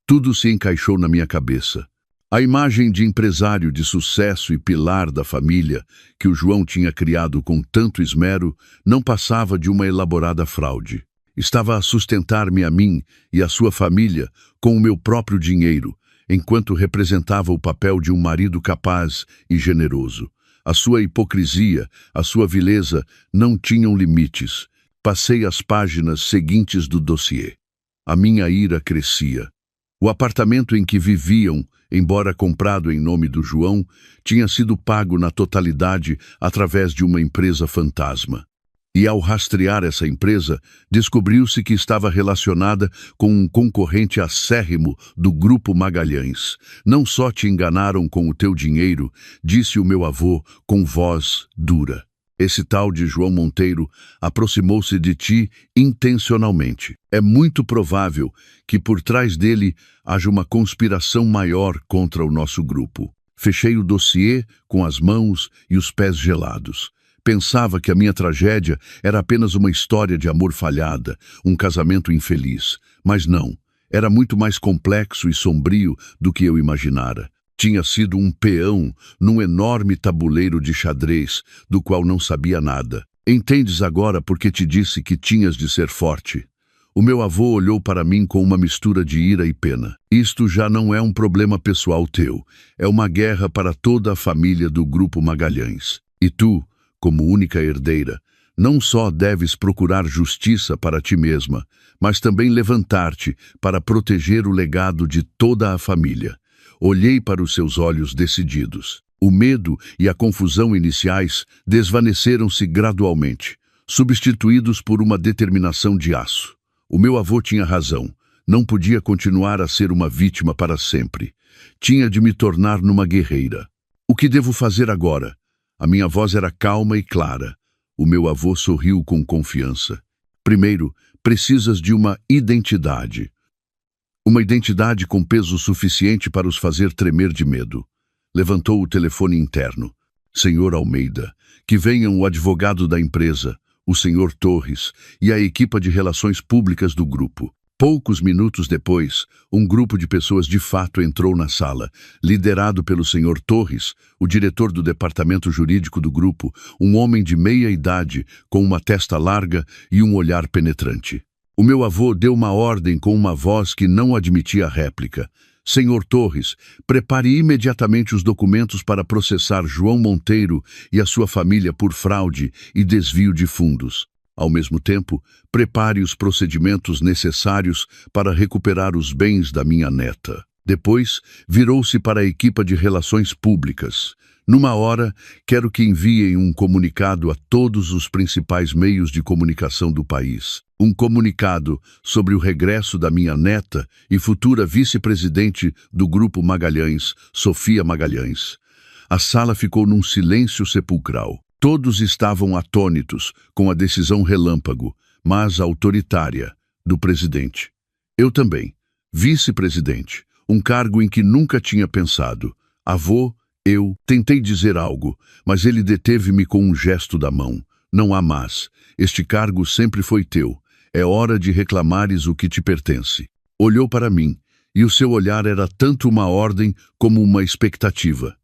A: Tudo se encaixou na minha cabeça. A imagem de empresário de sucesso e pilar da família, que o João tinha criado com tanto esmero, não passava de uma elaborada fraude. Estava a sustentar-me a mim e a sua família com o meu próprio dinheiro, enquanto representava o papel de um marido capaz e generoso. A sua hipocrisia, a sua vileza não tinham limites. Passei as páginas seguintes do dossiê. A minha ira crescia. O apartamento em que viviam, embora comprado em nome do João, tinha sido pago na totalidade através de uma empresa fantasma. E ao rastrear essa empresa, descobriu-se que estava relacionada com um concorrente acérrimo do Grupo Magalhães. "Não só te enganaram com o teu dinheiro", disse o meu avô com voz dura. "Esse tal de João Monteiro aproximou-se de ti intencionalmente. É muito provável que por trás dele haja uma conspiração maior contra o nosso grupo." Fechei o dossiê com as mãos e os pés gelados. Pensava que a minha tragédia era apenas uma história de amor falhada, um casamento infeliz. Mas não, era muito mais complexo e sombrio do que eu imaginara. Tinha sido um peão num enorme tabuleiro de xadrez, do qual não sabia nada. Entendes agora por que te disse que tinhas de ser forte? O meu avô olhou para mim com uma mistura de ira e pena. Isto já não é um problema pessoal teu, é uma guerra para toda a família do Grupo Magalhães. E tu, como única herdeira, não só deves procurar justiça para ti mesma, mas também levantar-te para proteger o legado de toda a família. Olhei para os seus olhos decididos. O medo e a confusão iniciais desvaneceram-se gradualmente, substituídos por uma determinação de aço. O meu avô tinha razão. Não podia continuar a ser uma vítima para sempre. Tinha de me tornar numa guerreira. O que devo fazer agora? A minha voz era calma e clara. O meu avô sorriu com confiança. Primeiro, precisas de uma identidade. Uma identidade com peso suficiente para os fazer tremer de medo. Levantou o telefone interno. Senhor Almeida, que venham o advogado da empresa, o senhor Torres e a equipa de relações públicas do grupo. Poucos minutos depois, um grupo de pessoas de fato entrou na sala, liderado pelo senhor Torres, o diretor do departamento jurídico do grupo, um homem de meia idade, com uma testa larga e um olhar penetrante. O meu avô deu uma ordem com uma voz que não admitia réplica. Senhor Torres, prepare imediatamente os documentos para processar João Monteiro e a sua família por fraude e desvio de fundos. Ao mesmo tempo, prepare os procedimentos necessários para recuperar os bens da minha neta. Depois, virou-se para a equipa de relações públicas. Numa hora, quero que enviem um comunicado a todos os principais meios de comunicação do país. Um comunicado sobre o regresso da minha neta e futura vice-presidente do Grupo Magalhães, Sofia Magalhães. A sala ficou num silêncio sepulcral. Todos estavam atônitos com a decisão relâmpago, mas autoritária, do presidente. Eu também, vice-presidente, um cargo em que nunca tinha pensado. Avô, eu tentei dizer algo, mas ele deteve-me com um gesto da mão. Não há mais. Este cargo sempre foi teu. É hora de reclamares o que te pertence. Olhou para mim, e o seu olhar era tanto uma ordem como uma expectativa.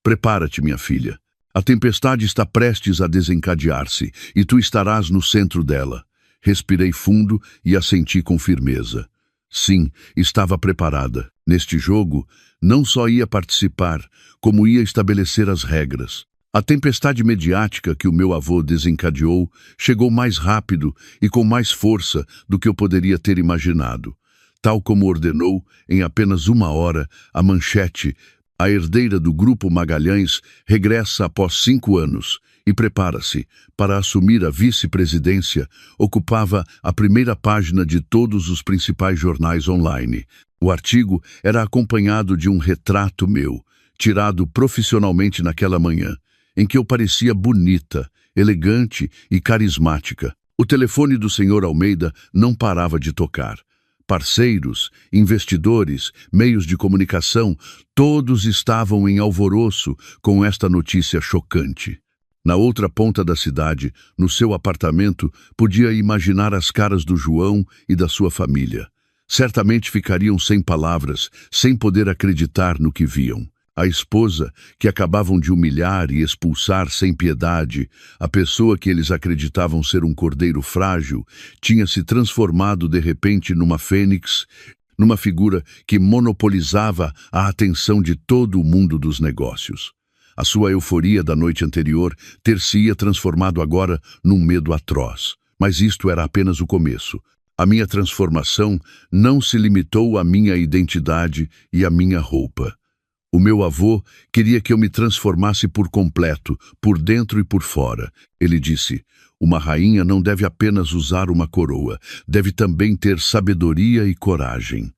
A: Prepara-te, minha filha. A tempestade está prestes a desencadear-se, e tu estarás no centro dela. Respirei fundo e assenti com firmeza. Sim, estava preparada. Neste jogo, não só ia participar, como ia estabelecer as regras. A tempestade mediática que o meu avô desencadeou chegou mais rápido e com mais força do que eu poderia ter imaginado. Tal como ordenou, em apenas uma hora, a manchete: a herdeira do Grupo Magalhães regressa após 5 anos e prepara-se para assumir a vice-presidência, ocupava a primeira página de todos os principais jornais online. O artigo era acompanhado de um retrato meu, tirado profissionalmente naquela manhã, em que eu parecia bonita, elegante e carismática. O telefone do senhor Almeida não parava de tocar. Parceiros, investidores, meios de comunicação, todos estavam em alvoroço com esta notícia chocante. Na outra ponta da cidade, no seu apartamento, podia imaginar as caras do João e da sua família. Certamente ficariam sem palavras, sem poder acreditar no que viam. A esposa, que acabavam de humilhar e expulsar sem piedade, a pessoa que eles acreditavam ser um cordeiro frágil, tinha se transformado de repente numa fênix, numa figura que monopolizava a atenção de todo o mundo dos negócios. A sua euforia da noite anterior ter-se-ia transformado agora num medo atroz. Mas isto era apenas o começo. A minha transformação não se limitou à minha identidade e à minha roupa. O meu avô queria que eu me transformasse por completo, por dentro e por fora. Ele disse: uma rainha não deve apenas usar uma coroa, deve também ter sabedoria e coragem.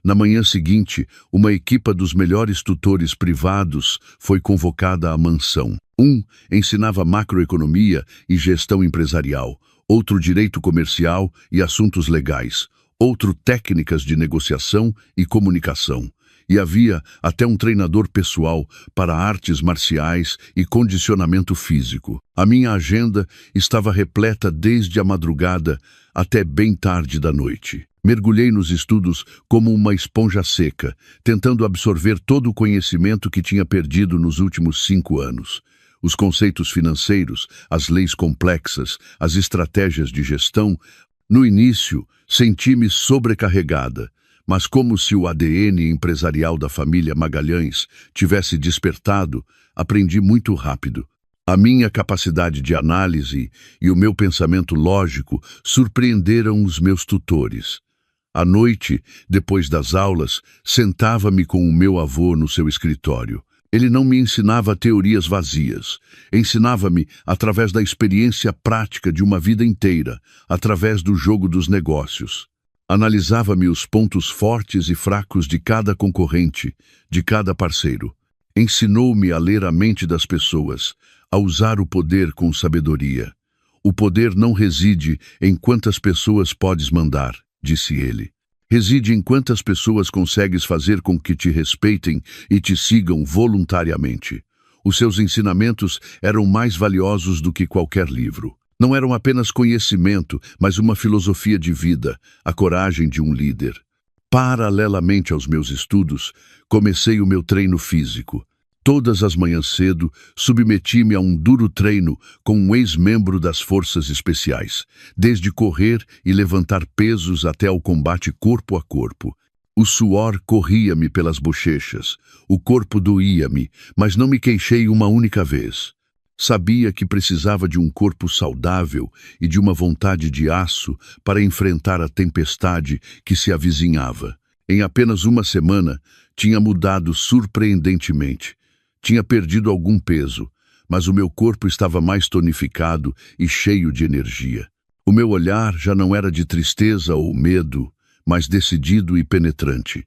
A: Na manhã seguinte, uma equipa dos melhores tutores privados foi convocada à mansão. Um ensinava macroeconomia e gestão empresarial, outro direito comercial e assuntos legais, outro técnicas de negociação e comunicação. e havia até um treinador pessoal para artes marciais e condicionamento físico. A minha agenda estava repleta desde a madrugada até bem tarde da noite. Mergulhei nos estudos como uma esponja seca, tentando absorver todo o conhecimento que tinha perdido nos últimos 5 anos. Os conceitos financeiros, as leis complexas, as estratégias de gestão. No início, senti-me sobrecarregada, mas como se o ADN empresarial da família Magalhães tivesse despertado, aprendi muito rápido. A minha capacidade de análise e o meu pensamento lógico surpreenderam os meus tutores. À noite, depois das aulas, sentava-me com o meu avô no seu escritório. Ele não me ensinava teorias vazias. Ensinava-me através da experiência prática de uma vida inteira, através do jogo dos negócios. Analisava-me os pontos fortes e fracos de cada concorrente, de cada parceiro. Ensinou-me a ler a mente das pessoas, a usar o poder com sabedoria. O poder não reside em quantas pessoas podes mandar, disse ele. Reside em quantas pessoas consegues fazer com que te respeitem e te sigam voluntariamente. Os seus ensinamentos eram mais valiosos do que qualquer livro. Não eram apenas conhecimento, mas uma filosofia de vida, a coragem de um líder. Paralelamente aos meus estudos, comecei o meu treino físico. Todas as manhãs cedo, submeti-me a um duro treino com um ex-membro das Forças Especiais, desde correr e levantar pesos até ao combate corpo a corpo. O suor corria-me pelas bochechas, o corpo doía-me, mas não me queixei uma única vez. Sabia que precisava de um corpo saudável e de uma vontade de aço para enfrentar a tempestade que se avizinhava. Em apenas uma semana, tinha mudado surpreendentemente. Tinha perdido algum peso, mas o meu corpo estava mais tonificado e cheio de energia. O meu olhar já não era de tristeza ou medo, mas decidido e penetrante.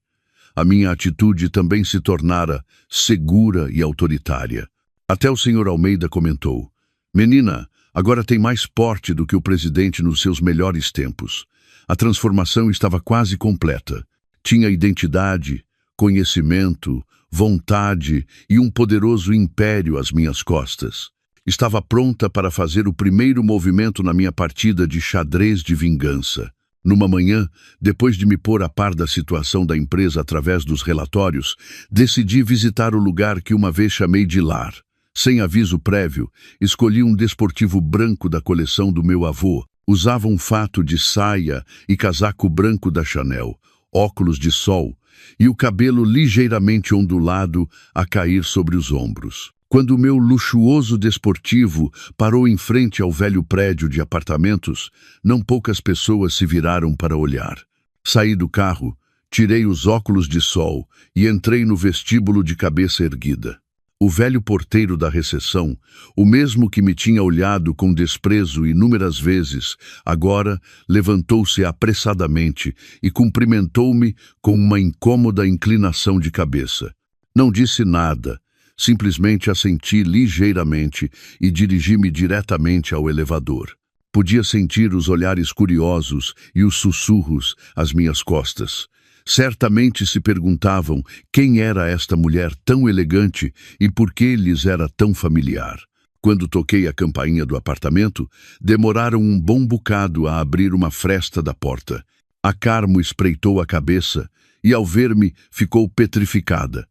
A: A minha atitude também se tornara segura e autoritária. Até o Sr. Almeida comentou: "Menina, agora tem mais porte do que o presidente nos seus melhores tempos." A transformação estava quase completa. Tinha identidade, conhecimento, vontade e um poderoso império às minhas costas. Estava pronta para fazer o primeiro movimento na minha partida de xadrez de vingança. Numa manhã, depois de me pôr a par da situação da empresa através dos relatórios, decidi visitar o lugar que uma vez chamei de lar. Sem aviso prévio, escolhi um desportivo branco da coleção do meu avô. Usava um fato de saia e casaco branco da Chanel, óculos de sol e o cabelo ligeiramente ondulado a cair sobre os ombros. Quando o meu luxuoso desportivo parou em frente ao velho prédio de apartamentos, não poucas pessoas se viraram para olhar. Saí do carro, tirei os óculos de sol e entrei no vestíbulo de cabeça erguida. O velho porteiro da recepção, o mesmo que me tinha olhado com desprezo inúmeras vezes, agora levantou-se apressadamente e cumprimentou-me com uma incômoda inclinação de cabeça. Não disse nada, simplesmente assenti ligeiramente e dirigi-me diretamente ao elevador. Podia sentir os olhares curiosos e os sussurros às minhas costas. Certamente se perguntavam quem era esta mulher tão elegante e por que lhes era tão familiar. Quando toquei a campainha do apartamento, demoraram um bom bocado a abrir uma fresta da porta. A Carmo espreitou a cabeça e, ao ver-me, ficou petrificada.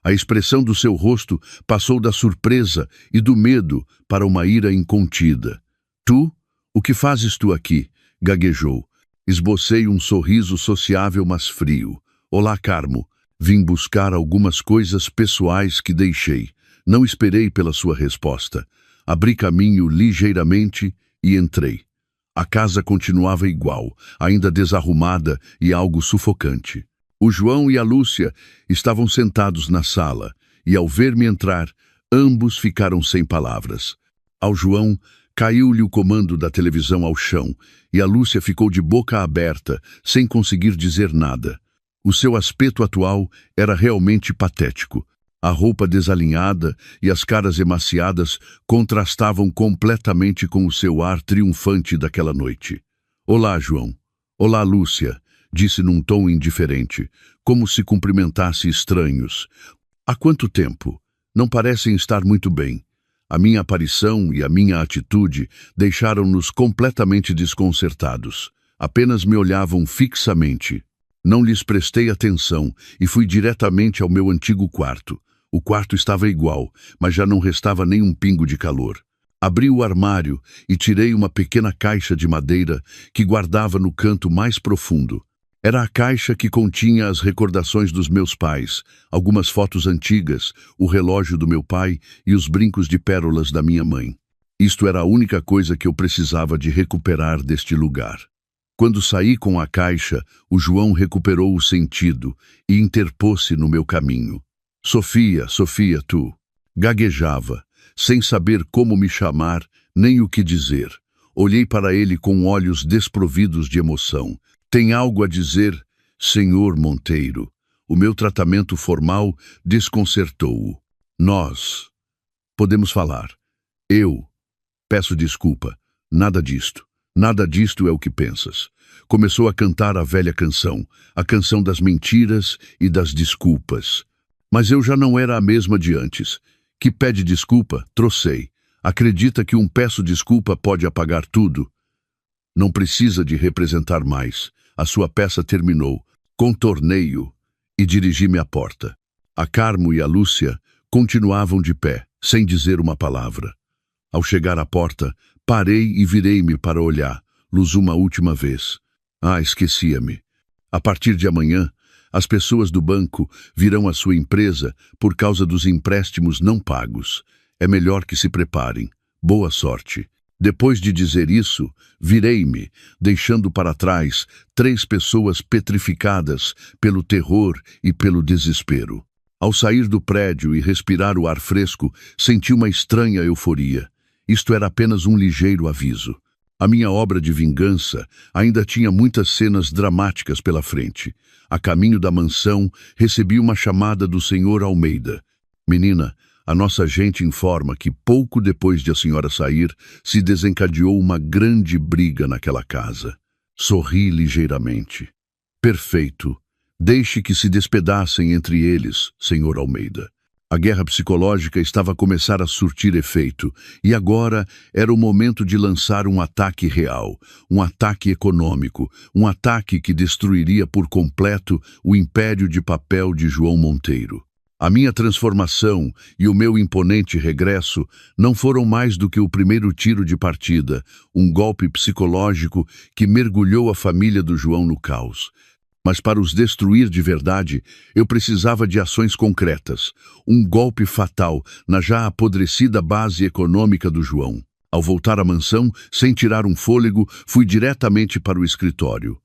A: A expressão do seu rosto passou da surpresa e do medo para uma ira incontida. "Tu? O que fazes tu aqui?" gaguejou. Esbocei um sorriso sociável, mas frio. "Olá, Carmo. Vim buscar algumas coisas pessoais que deixei." Não esperei pela sua resposta. Abri caminho ligeiramente e entrei. A casa continuava igual, ainda desarrumada e algo sufocante. O João e a Lúcia estavam sentados na sala, e ao ver-me entrar, ambos ficaram sem palavras. Ao João, caiu-lhe o comando da televisão ao chão, e a Lúcia ficou de boca aberta, sem conseguir dizer nada. O seu aspecto atual era realmente patético. A roupa desalinhada e as caras emaciadas contrastavam completamente com o seu ar triunfante daquela noite. "Olá, João. Olá, Lúcia", disse num tom indiferente, como se cumprimentasse estranhos. Há quanto tempo? Não parecem estar muito bem. A minha aparição e a minha atitude deixaram-nos completamente desconcertados. Apenas me olhavam fixamente. Não lhes prestei atenção e fui diretamente ao meu antigo quarto. O quarto estava igual, mas já não restava nem um pingo de calor. Abri o armário e tirei uma pequena caixa de madeira que guardava no canto mais profundo. Era a caixa que continha as recordações dos meus pais, algumas fotos antigas, o relógio do meu pai e os brincos de pérolas da minha mãe. Isto era a única coisa que eu precisava de recuperar deste lugar. Quando saí com a caixa, o João recuperou o sentido e interpôs-se no meu caminho. Sofia, Sofia, tu. Gaguejava, sem saber como me chamar, nem o que dizer. Olhei para ele com olhos desprovidos de emoção. Tem algo a dizer, senhor Monteiro? O meu tratamento formal desconcertou-o. Nós. Podemos falar. Eu. Peço desculpa. Nada disto. Nada disto é o que pensas. Começou a cantar a velha canção, a canção das mentiras e das desculpas. Mas eu já não era a mesma de antes. Que pede desculpa, trocei. Acredita que um peço desculpa pode apagar tudo? Não precisa de representar mais. A sua peça terminou. Contornei-o e dirigi-me à porta. A Carmo e a Lúcia continuavam de pé, sem dizer uma palavra. Ao chegar à porta, parei e virei-me para olhar-los uma última vez. Esquecia-me. A partir de amanhã, as pessoas do banco virão à sua empresa por causa dos empréstimos não pagos. É melhor que se preparem. Boa sorte. Depois de dizer isso, virei-me, deixando para trás 3 pessoas petrificadas pelo terror e pelo desespero. Ao sair do prédio e respirar o ar fresco, senti uma estranha euforia. Isto era apenas um ligeiro aviso. A minha obra de vingança ainda tinha muitas cenas dramáticas pela frente. A caminho da mansão, recebi uma chamada do Sr. Almeida. Menina, a nossa gente informa que pouco depois de a senhora sair, se desencadeou uma grande briga naquela casa. Sorri ligeiramente. Perfeito. Deixe que se despedacem entre eles, Sr. Almeida. A guerra psicológica estava a começar a surtir efeito, e agora era o momento de lançar um ataque real, um ataque econômico, um ataque que destruiria por completo o império de papel de João Monteiro. A minha transformação e o meu imponente regresso não foram mais do que o primeiro tiro de partida, um golpe psicológico que mergulhou a família do João no caos. Mas para os destruir de verdade, eu precisava de ações concretas, um golpe fatal na já apodrecida base econômica do João. Ao voltar à mansão, sem tirar um fôlego, fui diretamente para o escritório.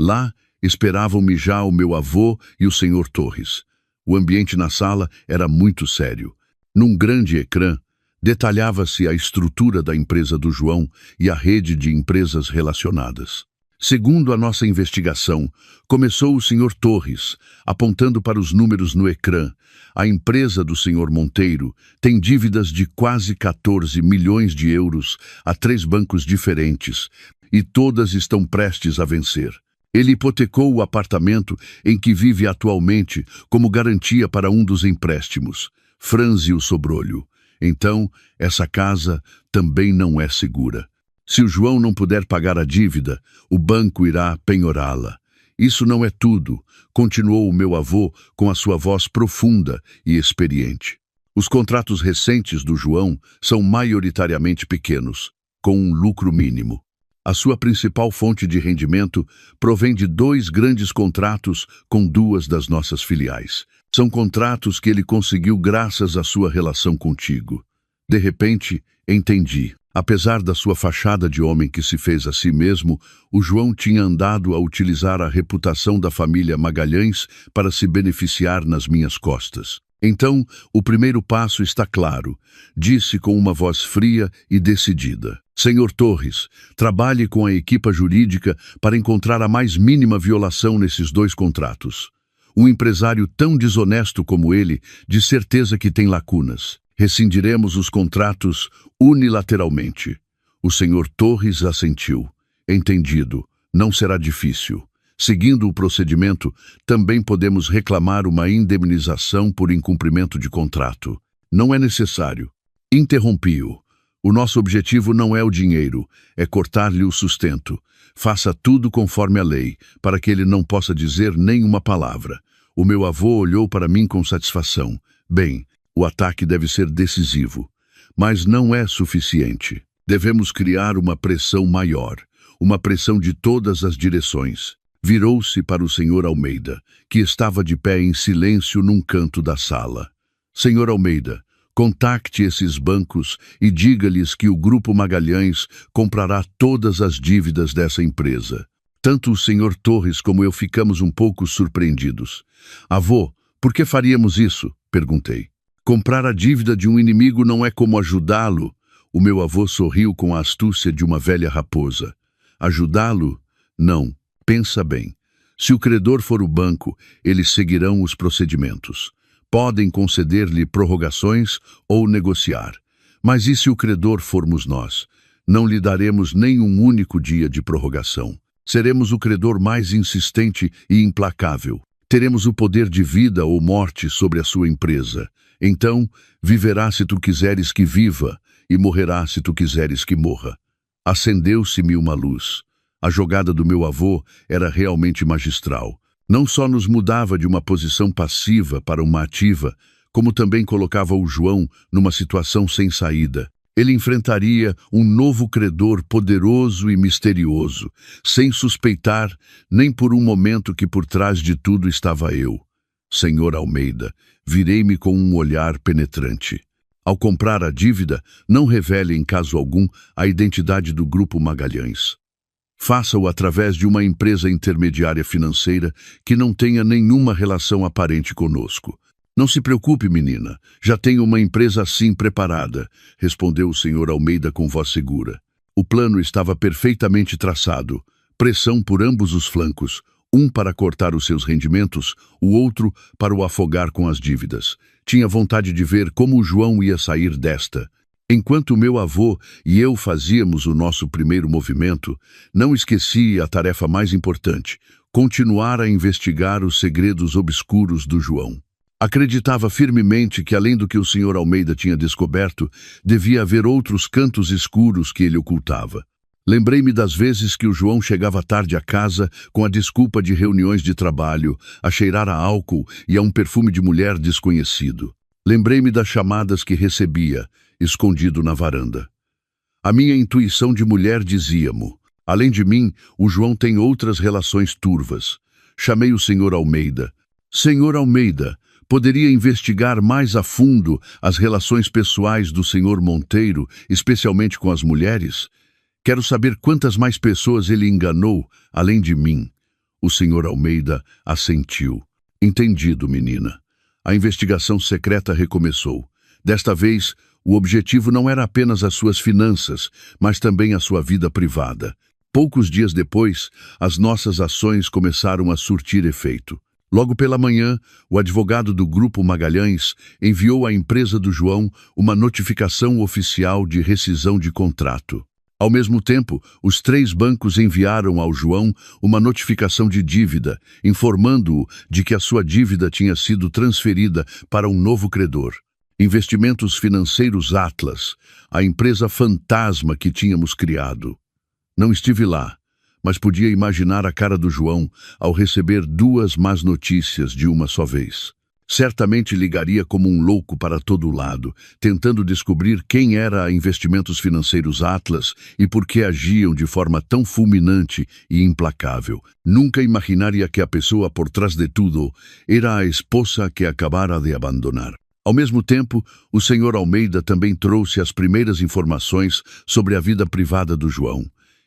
A: Lá esperavam-me já o meu avô e o Sr. Torres. O ambiente na sala era muito sério. Num grande ecrã, detalhava-se a estrutura da empresa do João e a rede de empresas relacionadas. Segundo a nossa investigação, começou o Sr. Torres, apontando para os números no ecrã. A empresa do Sr. Monteiro tem dívidas de quase 14 milhões de euros a 3 bancos diferentes, e todas estão prestes a vencer. Ele hipotecou o apartamento em que vive atualmente como garantia para um dos empréstimos. Franze o sobrolho. Então, essa casa também não é segura. Se o João não puder pagar a dívida, o banco irá penhorá-la. Isso não é tudo, continuou o meu avô com a sua voz profunda e experiente. Os contratos recentes do João são maioritariamente pequenos, com um lucro mínimo. A sua principal fonte de rendimento provém de 2 grandes contratos com 2 das nossas filiais. São contratos que ele conseguiu graças à sua relação contigo. De repente, entendi. Apesar da sua fachada de homem que se fez a si mesmo, o João tinha andado a utilizar a reputação da família Magalhães para se beneficiar nas minhas costas. Então, o primeiro passo está claro, disse com uma voz fria e decidida. Senhor Torres, trabalhe com a equipa jurídica para encontrar a mais mínima violação nesses 2 contratos. Um empresário tão desonesto como ele, de certeza que tem lacunas. Rescindiremos os contratos unilateralmente. O Sr. Torres assentiu. Entendido. Não será difícil. Seguindo o procedimento, também podemos reclamar uma indemnização por incumprimento de contrato. Não é necessário. Interrompi-o. O nosso objetivo não é o dinheiro, é cortar-lhe o sustento. Faça tudo conforme a lei, para que ele não possa dizer nem uma palavra. O meu avô olhou para mim com satisfação. Bem, o ataque deve ser decisivo. Mas não é suficiente. Devemos criar uma pressão maior, uma pressão de todas as direções. Virou-se para o Sr. Almeida, que estava de pé em silêncio num canto da sala. Sr. Almeida, contacte esses bancos e diga-lhes que o Grupo Magalhães comprará todas as dívidas dessa empresa. Tanto o Sr. Torres como eu ficamos um pouco surpreendidos. Avô, por que faríamos isso? Perguntei. Comprar a dívida de um inimigo não é como ajudá-lo. O meu avô sorriu com a astúcia de uma velha raposa. Ajudá-lo? Não. Pensa bem. Se o credor for o banco, eles seguirão os procedimentos. Podem conceder-lhe prorrogações ou negociar. Mas e se o credor formos nós? Não lhe daremos nem um único dia de prorrogação. Seremos o credor mais insistente e implacável. Teremos o poder de vida ou morte sobre a sua empresa. Então, viverá se tu quiseres que viva, e morrerá se tu quiseres que morra. Acendeu-se-me uma luz. A jogada do meu avô era realmente magistral. Não só nos mudava de uma posição passiva para uma ativa, como também colocava o João numa situação sem saída. Ele enfrentaria um novo credor poderoso e misterioso, sem suspeitar nem por um momento que por trás de tudo estava eu. Sr. Almeida, virei-me com um olhar penetrante. Ao comprar a dívida, não revele em caso algum a identidade do Grupo Magalhães. Faça-o através de uma empresa intermediária financeira que não tenha nenhuma relação aparente conosco. Não se preocupe, menina, já tenho uma empresa assim preparada, respondeu o Sr. Almeida com voz segura. O plano estava perfeitamente traçado, pressão por ambos os flancos, um para cortar os seus rendimentos, o outro para o afogar com as dívidas. Tinha vontade de ver como o João ia sair desta. Enquanto meu avô e eu fazíamos o nosso primeiro movimento, não esqueci a tarefa mais importante, continuar a investigar os segredos obscuros do João. Acreditava firmemente que, além do que o Sr. Almeida tinha descoberto, devia haver outros cantos escuros que ele ocultava. Lembrei-me das vezes que o João chegava tarde a casa com a desculpa de reuniões de trabalho, a cheirar a álcool e a um perfume de mulher desconhecido. Lembrei-me das chamadas que recebia, escondido na varanda. A minha intuição de mulher dizia-me: além de mim, o João tem outras relações turvas. Chamei o Sr. Almeida. Sr. Almeida, poderia investigar mais a fundo as relações pessoais do Sr. Monteiro, especialmente com as mulheres? Quero saber quantas mais pessoas ele enganou, além de mim. O Sr. Almeida assentiu. Entendido, menina. A investigação secreta recomeçou. Desta vez, o objetivo não era apenas as suas finanças, mas também a sua vida privada. Poucos dias depois, as nossas ações começaram a surtir efeito. Logo pela manhã, o advogado do Grupo Magalhães enviou à empresa do João uma notificação oficial de rescisão de contrato. Ao mesmo tempo, os 3 bancos enviaram ao João uma notificação de dívida, informando-o de que a sua dívida tinha sido transferida para um novo credor. Investimentos Financeiros Atlas, a empresa fantasma que tínhamos criado. Não estive lá, mas podia imaginar a cara do João ao receber 2 más notícias de uma só vez. Certamente ligaria como um louco para todo lado, tentando descobrir quem era a Investimentos Financeiros Atlas e por que agiam de forma tão fulminante e implacável. Nunca imaginaria que a pessoa por trás de tudo era a esposa que acabara de abandonar. Ao mesmo tempo, o Sr. Almeida também trouxe as primeiras informações sobre a vida privada do João,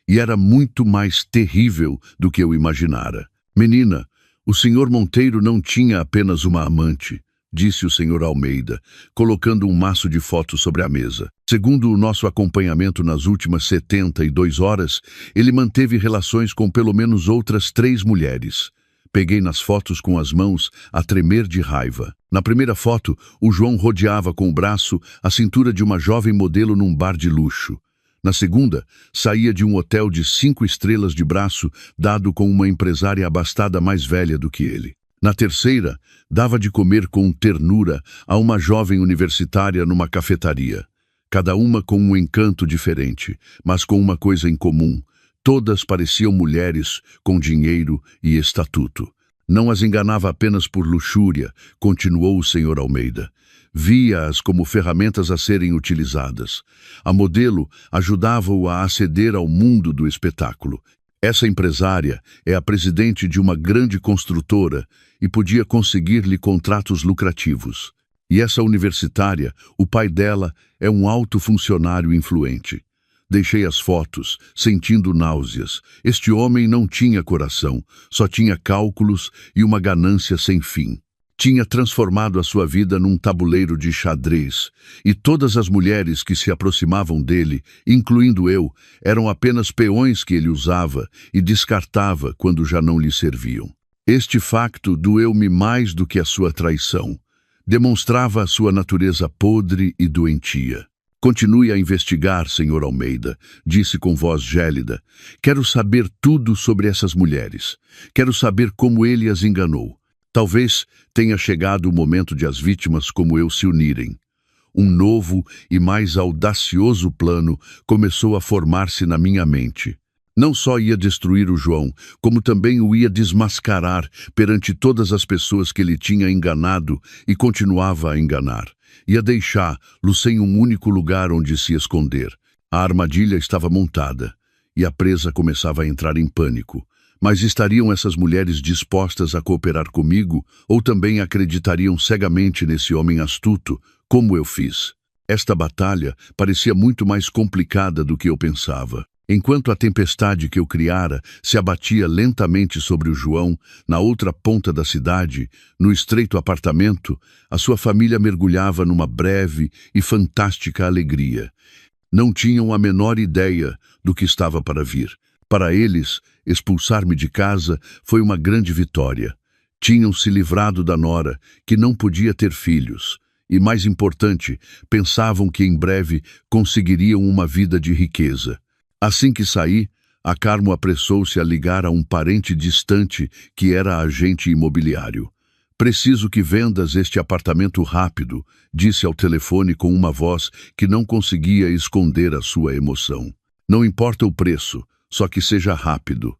A: e era muito mais terrível do que eu imaginara. Menina, o Sr. Monteiro não tinha apenas uma amante, disse o Sr. Almeida, colocando um maço de fotos sobre a mesa. Segundo o nosso acompanhamento nas últimas 72 horas, ele manteve relações com pelo menos outras 3 mulheres. Peguei nas fotos com as mãos a tremer de raiva. Na primeira foto, o João rodeava com o braço a cintura de uma jovem modelo num bar de luxo. Na segunda, saía de um hotel de 5 estrelas de braço dado com uma empresária abastada mais velha do que ele. Na terceira, dava de comer com ternura a uma jovem universitária numa cafetaria. Cada uma com um encanto diferente, mas com uma coisa em comum. Todas pareciam mulheres com dinheiro e estatuto. Não as enganava apenas por luxúria, continuou o Sr. Almeida. Via-as como ferramentas a serem utilizadas. A modelo ajudava-o a aceder ao mundo do espetáculo. Essa empresária é a presidente de uma grande construtora e podia conseguir-lhe contratos lucrativos. E essa universitária, o pai dela, é um alto funcionário influente. Deixei as fotos, sentindo náuseas. Este homem não tinha coração, só tinha cálculos e uma ganância sem fim. Tinha transformado a sua vida num tabuleiro de xadrez, e todas as mulheres que se aproximavam dele, incluindo eu, eram apenas peões que ele usava e descartava quando já não lhe serviam. Este facto doeu-me mais do que a sua traição. Demonstrava a sua natureza podre e doentia. Continue a investigar, Sr. Almeida, disse com voz gélida. Quero saber tudo sobre essas mulheres. Quero saber como ele as enganou. Talvez tenha chegado o momento de as vítimas como eu se unirem. Um novo e mais audacioso plano começou a formar-se na minha mente. Não só ia destruir o João, como também o ia desmascarar perante todas as pessoas que ele tinha enganado e continuava a enganar. Ia deixá-lo sem um único lugar onde se esconder. A armadilha estava montada e a presa começava a entrar em pânico. Mas estariam essas mulheres dispostas a cooperar comigo ou também acreditariam cegamente nesse homem astuto, como eu fiz? Esta batalha parecia muito mais complicada do que eu pensava. Enquanto a tempestade que eu criara se abatia lentamente sobre o João, na outra ponta da cidade, no estreito apartamento, a sua família mergulhava numa breve e fantástica alegria. Não tinham a menor ideia do que estava para vir. Para eles, expulsar-me de casa foi uma grande vitória. Tinham se livrado da nora, que não podia ter filhos. E, mais importante, pensavam que em breve conseguiriam uma vida de riqueza. Assim que saí, a Carmo apressou-se a ligar a um parente distante que era agente imobiliário. Preciso que vendas este apartamento rápido, disse ao telefone com uma voz que não conseguia esconder a sua emoção. Não importa o preço, só que seja rápido.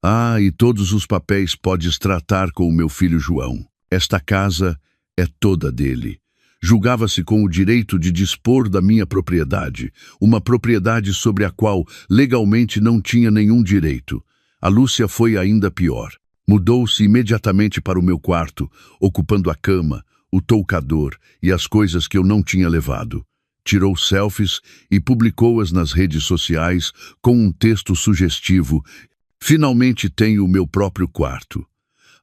A: Ah, e todos os papéis podes tratar com o meu filho João. Esta casa é toda dele. Julgava-se com o direito de dispor da minha propriedade, uma propriedade sobre a qual legalmente não tinha nenhum direito. A Lúcia foi ainda pior. Mudou-se imediatamente para o meu quarto, ocupando a cama, o toucador e as coisas que eu não tinha levado. Tirou selfies e publicou-as nas redes sociais com um texto sugestivo: finalmente tenho o meu próprio quarto.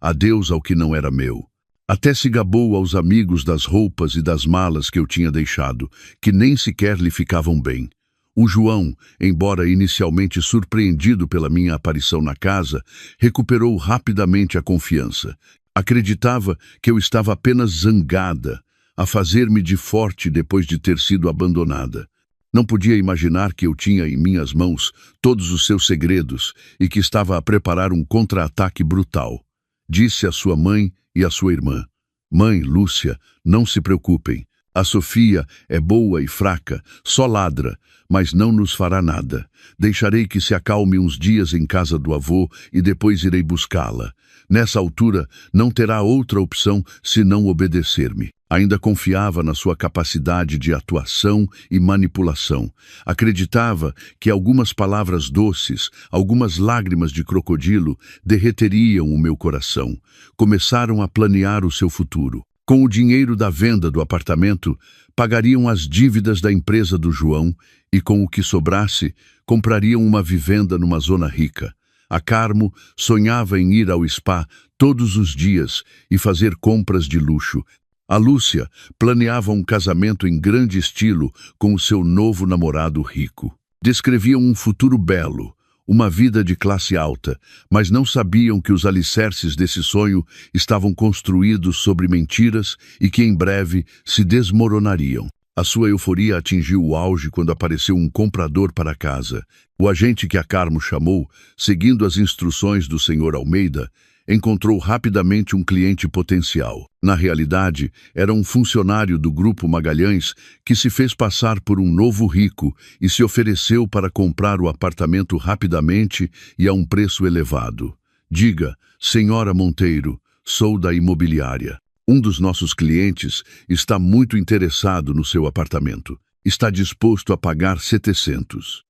A: Adeus ao que não era meu. Até se gabou aos amigos das roupas e das malas que eu tinha deixado, que nem sequer lhe ficavam bem. O João, embora inicialmente surpreendido pela minha aparição na casa, recuperou rapidamente a confiança. Acreditava que eu estava apenas zangada, a fazer-me de forte depois de ter sido abandonada. Não podia imaginar que eu tinha em minhas mãos todos os seus segredos e que estava a preparar um contra-ataque brutal. Disse à sua mãe e à sua irmã: Mãe, Lúcia, não se preocupem. A Sofia é boa e fraca, só ladra, mas não nos fará nada. Deixarei que se acalme uns dias em casa do avô e depois irei buscá-la. Nessa altura, não terá outra opção senão obedecer-me. Ainda confiava na sua capacidade de atuação e manipulação. Acreditava que algumas palavras doces, algumas lágrimas de crocodilo, derreteriam o meu coração. Começaram a planear o seu futuro. Com o dinheiro da venda do apartamento, pagariam as dívidas da empresa do João e, com o que sobrasse, comprariam uma vivenda numa zona rica. A Carmo sonhava em ir ao spa todos os dias e fazer compras de luxo. A Lúcia planeava um casamento em grande estilo com o seu novo namorado rico. Descreviam um futuro belo, uma vida de classe alta, mas não sabiam que os alicerces desse sonho estavam construídos sobre mentiras e que em breve se desmoronariam. A sua euforia atingiu o auge quando apareceu um comprador para a casa. O agente que a Carmo chamou, seguindo as instruções do Sr. Almeida, encontrou rapidamente um cliente potencial. Na realidade, era um funcionário do Grupo Magalhães que se fez passar por um novo rico e se ofereceu para comprar o apartamento rapidamente e a um preço elevado. Diga, senhora Monteiro, sou da imobiliária. Um dos nossos clientes está muito interessado no seu apartamento. Está disposto a pagar 700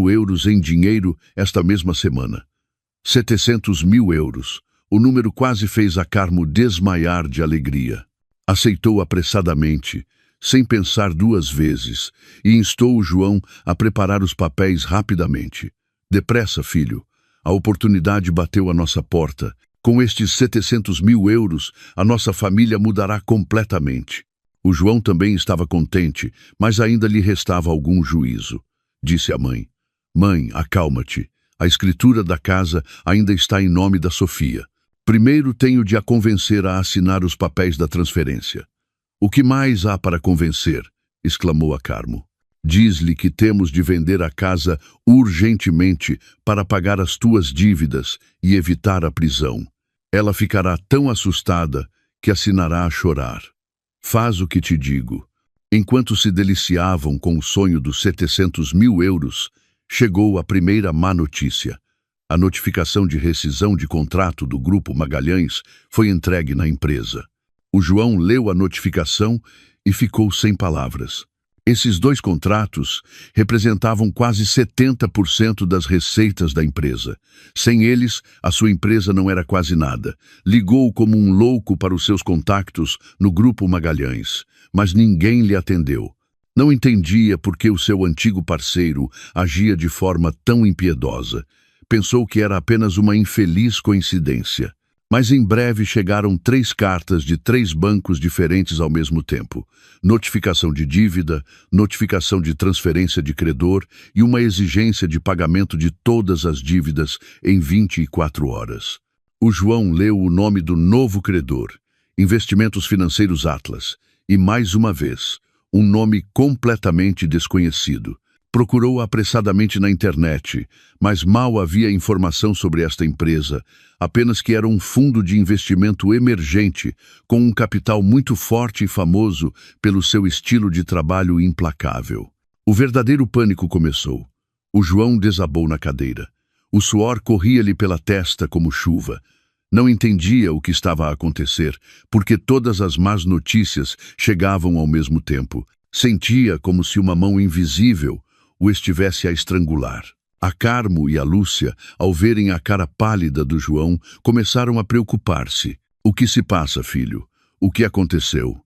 A: euros em dinheiro esta mesma semana. 700.000 euros. O número quase fez a Carmo desmaiar de alegria. Aceitou apressadamente, sem pensar duas vezes, e instou o João a preparar os papéis rapidamente. Depressa, filho. A oportunidade bateu à nossa porta. Com estes 700.000 euros, a nossa família mudará completamente. O João também estava contente, mas ainda lhe restava algum juízo. Disse a mãe: Mãe, acalma-te. A escritura da casa ainda está em nome da Sofia. Primeiro tenho de a convencer a assinar os papéis da transferência. O que mais há para convencer? Exclamou a Carmo. Diz-lhe que temos de vender a casa urgentemente para pagar as tuas dívidas e evitar a prisão. Ela ficará tão assustada que assinará a chorar. Faz o que te digo. Enquanto se deliciavam com o sonho dos 700.000 euros, chegou a primeira má notícia. A notificação de rescisão de contrato do Grupo Magalhães foi entregue na empresa. O João leu a notificação e ficou sem palavras. Esses dois contratos representavam quase 70% das receitas da empresa. Sem eles, a sua empresa não era quase nada. Ligou como um louco para os seus contactos no Grupo Magalhães, mas ninguém lhe atendeu. Não entendia por que o seu antigo parceiro agia de forma tão impiedosa. Pensou que era apenas uma infeliz coincidência. Mas em breve chegaram 3 cartas de 3 bancos diferentes ao mesmo tempo. Notificação de dívida, notificação de transferência de credor e uma exigência de pagamento de todas as dívidas em 24 horas. O João leu o nome do novo credor, Investimentos Financeiros Atlas, e mais uma vez, um nome completamente desconhecido. Procurou apressadamente na internet, mas mal havia informação sobre esta empresa, apenas que era um fundo de investimento emergente, com um capital muito forte e famoso pelo seu estilo de trabalho implacável. O verdadeiro pânico começou. O João desabou na cadeira. O suor corria-lhe pela testa como chuva. Não entendia o que estava a acontecer, porque todas as más notícias chegavam ao mesmo tempo. Sentia como se uma mão invisível o estivesse a estrangular. A Carmo e a Lúcia, ao verem a cara pálida do João, começaram a preocupar-se. O que se passa, filho? O que aconteceu?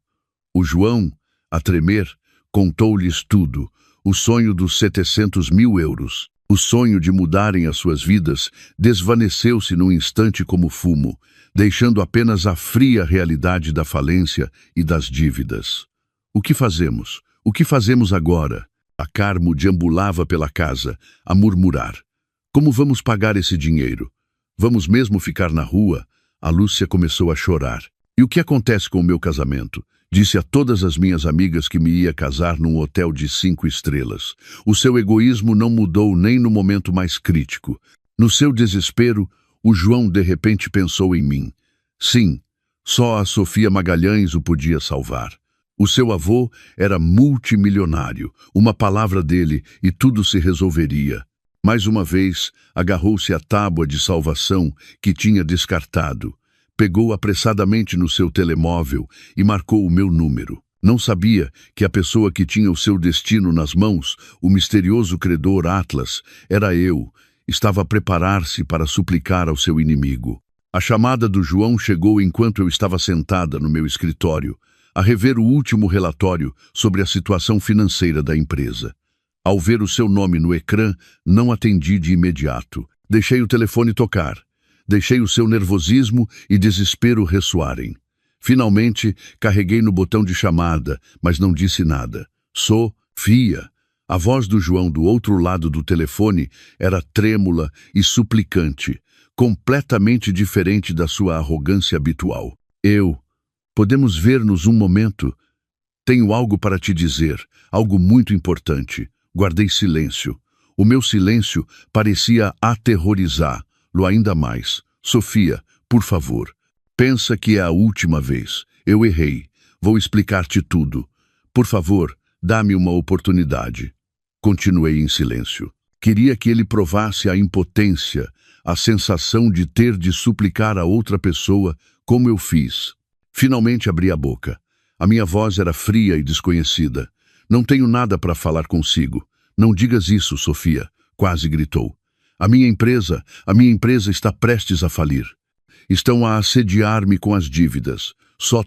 A: O João, a tremer, contou-lhes tudo. O sonho dos 700.000 euros. O sonho de mudarem as suas vidas desvaneceu-se num instante como fumo, deixando apenas a fria realidade da falência e das dívidas. O que fazemos? O que fazemos agora? A Carmo deambulava pela casa, a murmurar. Como vamos pagar esse dinheiro? Vamos mesmo ficar na rua? A Lúcia começou a chorar. E o que acontece com o meu casamento? Disse a todas as minhas amigas que me ia casar num hotel de 5 estrelas. O seu egoísmo não mudou nem no momento mais crítico. No seu desespero, o João de repente pensou em mim. Sim, só a Sofia Magalhães o podia salvar. O seu avô era multimilionário, uma palavra dele e tudo se resolveria. Mais uma vez, agarrou-se à tábua de salvação que tinha descartado. Pegou apressadamente no seu telemóvel e marcou o meu número. Não sabia que a pessoa que tinha o seu destino nas mãos, o misterioso credor Atlas, era eu. Estava a preparar-se para suplicar ao seu inimigo. A chamada do João chegou enquanto eu estava sentada no meu escritório, a rever o último relatório sobre a situação financeira da empresa. Ao ver o seu nome no ecrã, não atendi de imediato. Deixei o telefone tocar. Deixei o seu nervosismo e desespero ressoarem. Finalmente, carreguei no botão de chamada, mas não disse nada. Sofia. A voz do João do outro lado do telefone era trêmula e suplicante, completamente diferente da sua arrogância habitual. Podemos ver-nos um momento? Tenho algo para te dizer, algo muito importante. Guardei silêncio. O meu silêncio parecia aterrorizá-lo ainda mais. Sofia, por favor, pensa que é a última vez. Eu errei. Vou explicar-te tudo. Por favor, dá-me uma oportunidade. Continuei em silêncio. Queria que ele provasse a impotência, a sensação de ter de suplicar a outra pessoa como eu fiz. Finalmente abri a boca. A minha voz era fria e desconhecida. Não tenho nada para falar consigo. Não digas isso, Sofia, quase gritou. A minha empresa está prestes a falir. Estão a assediar-me com as dívidas. Só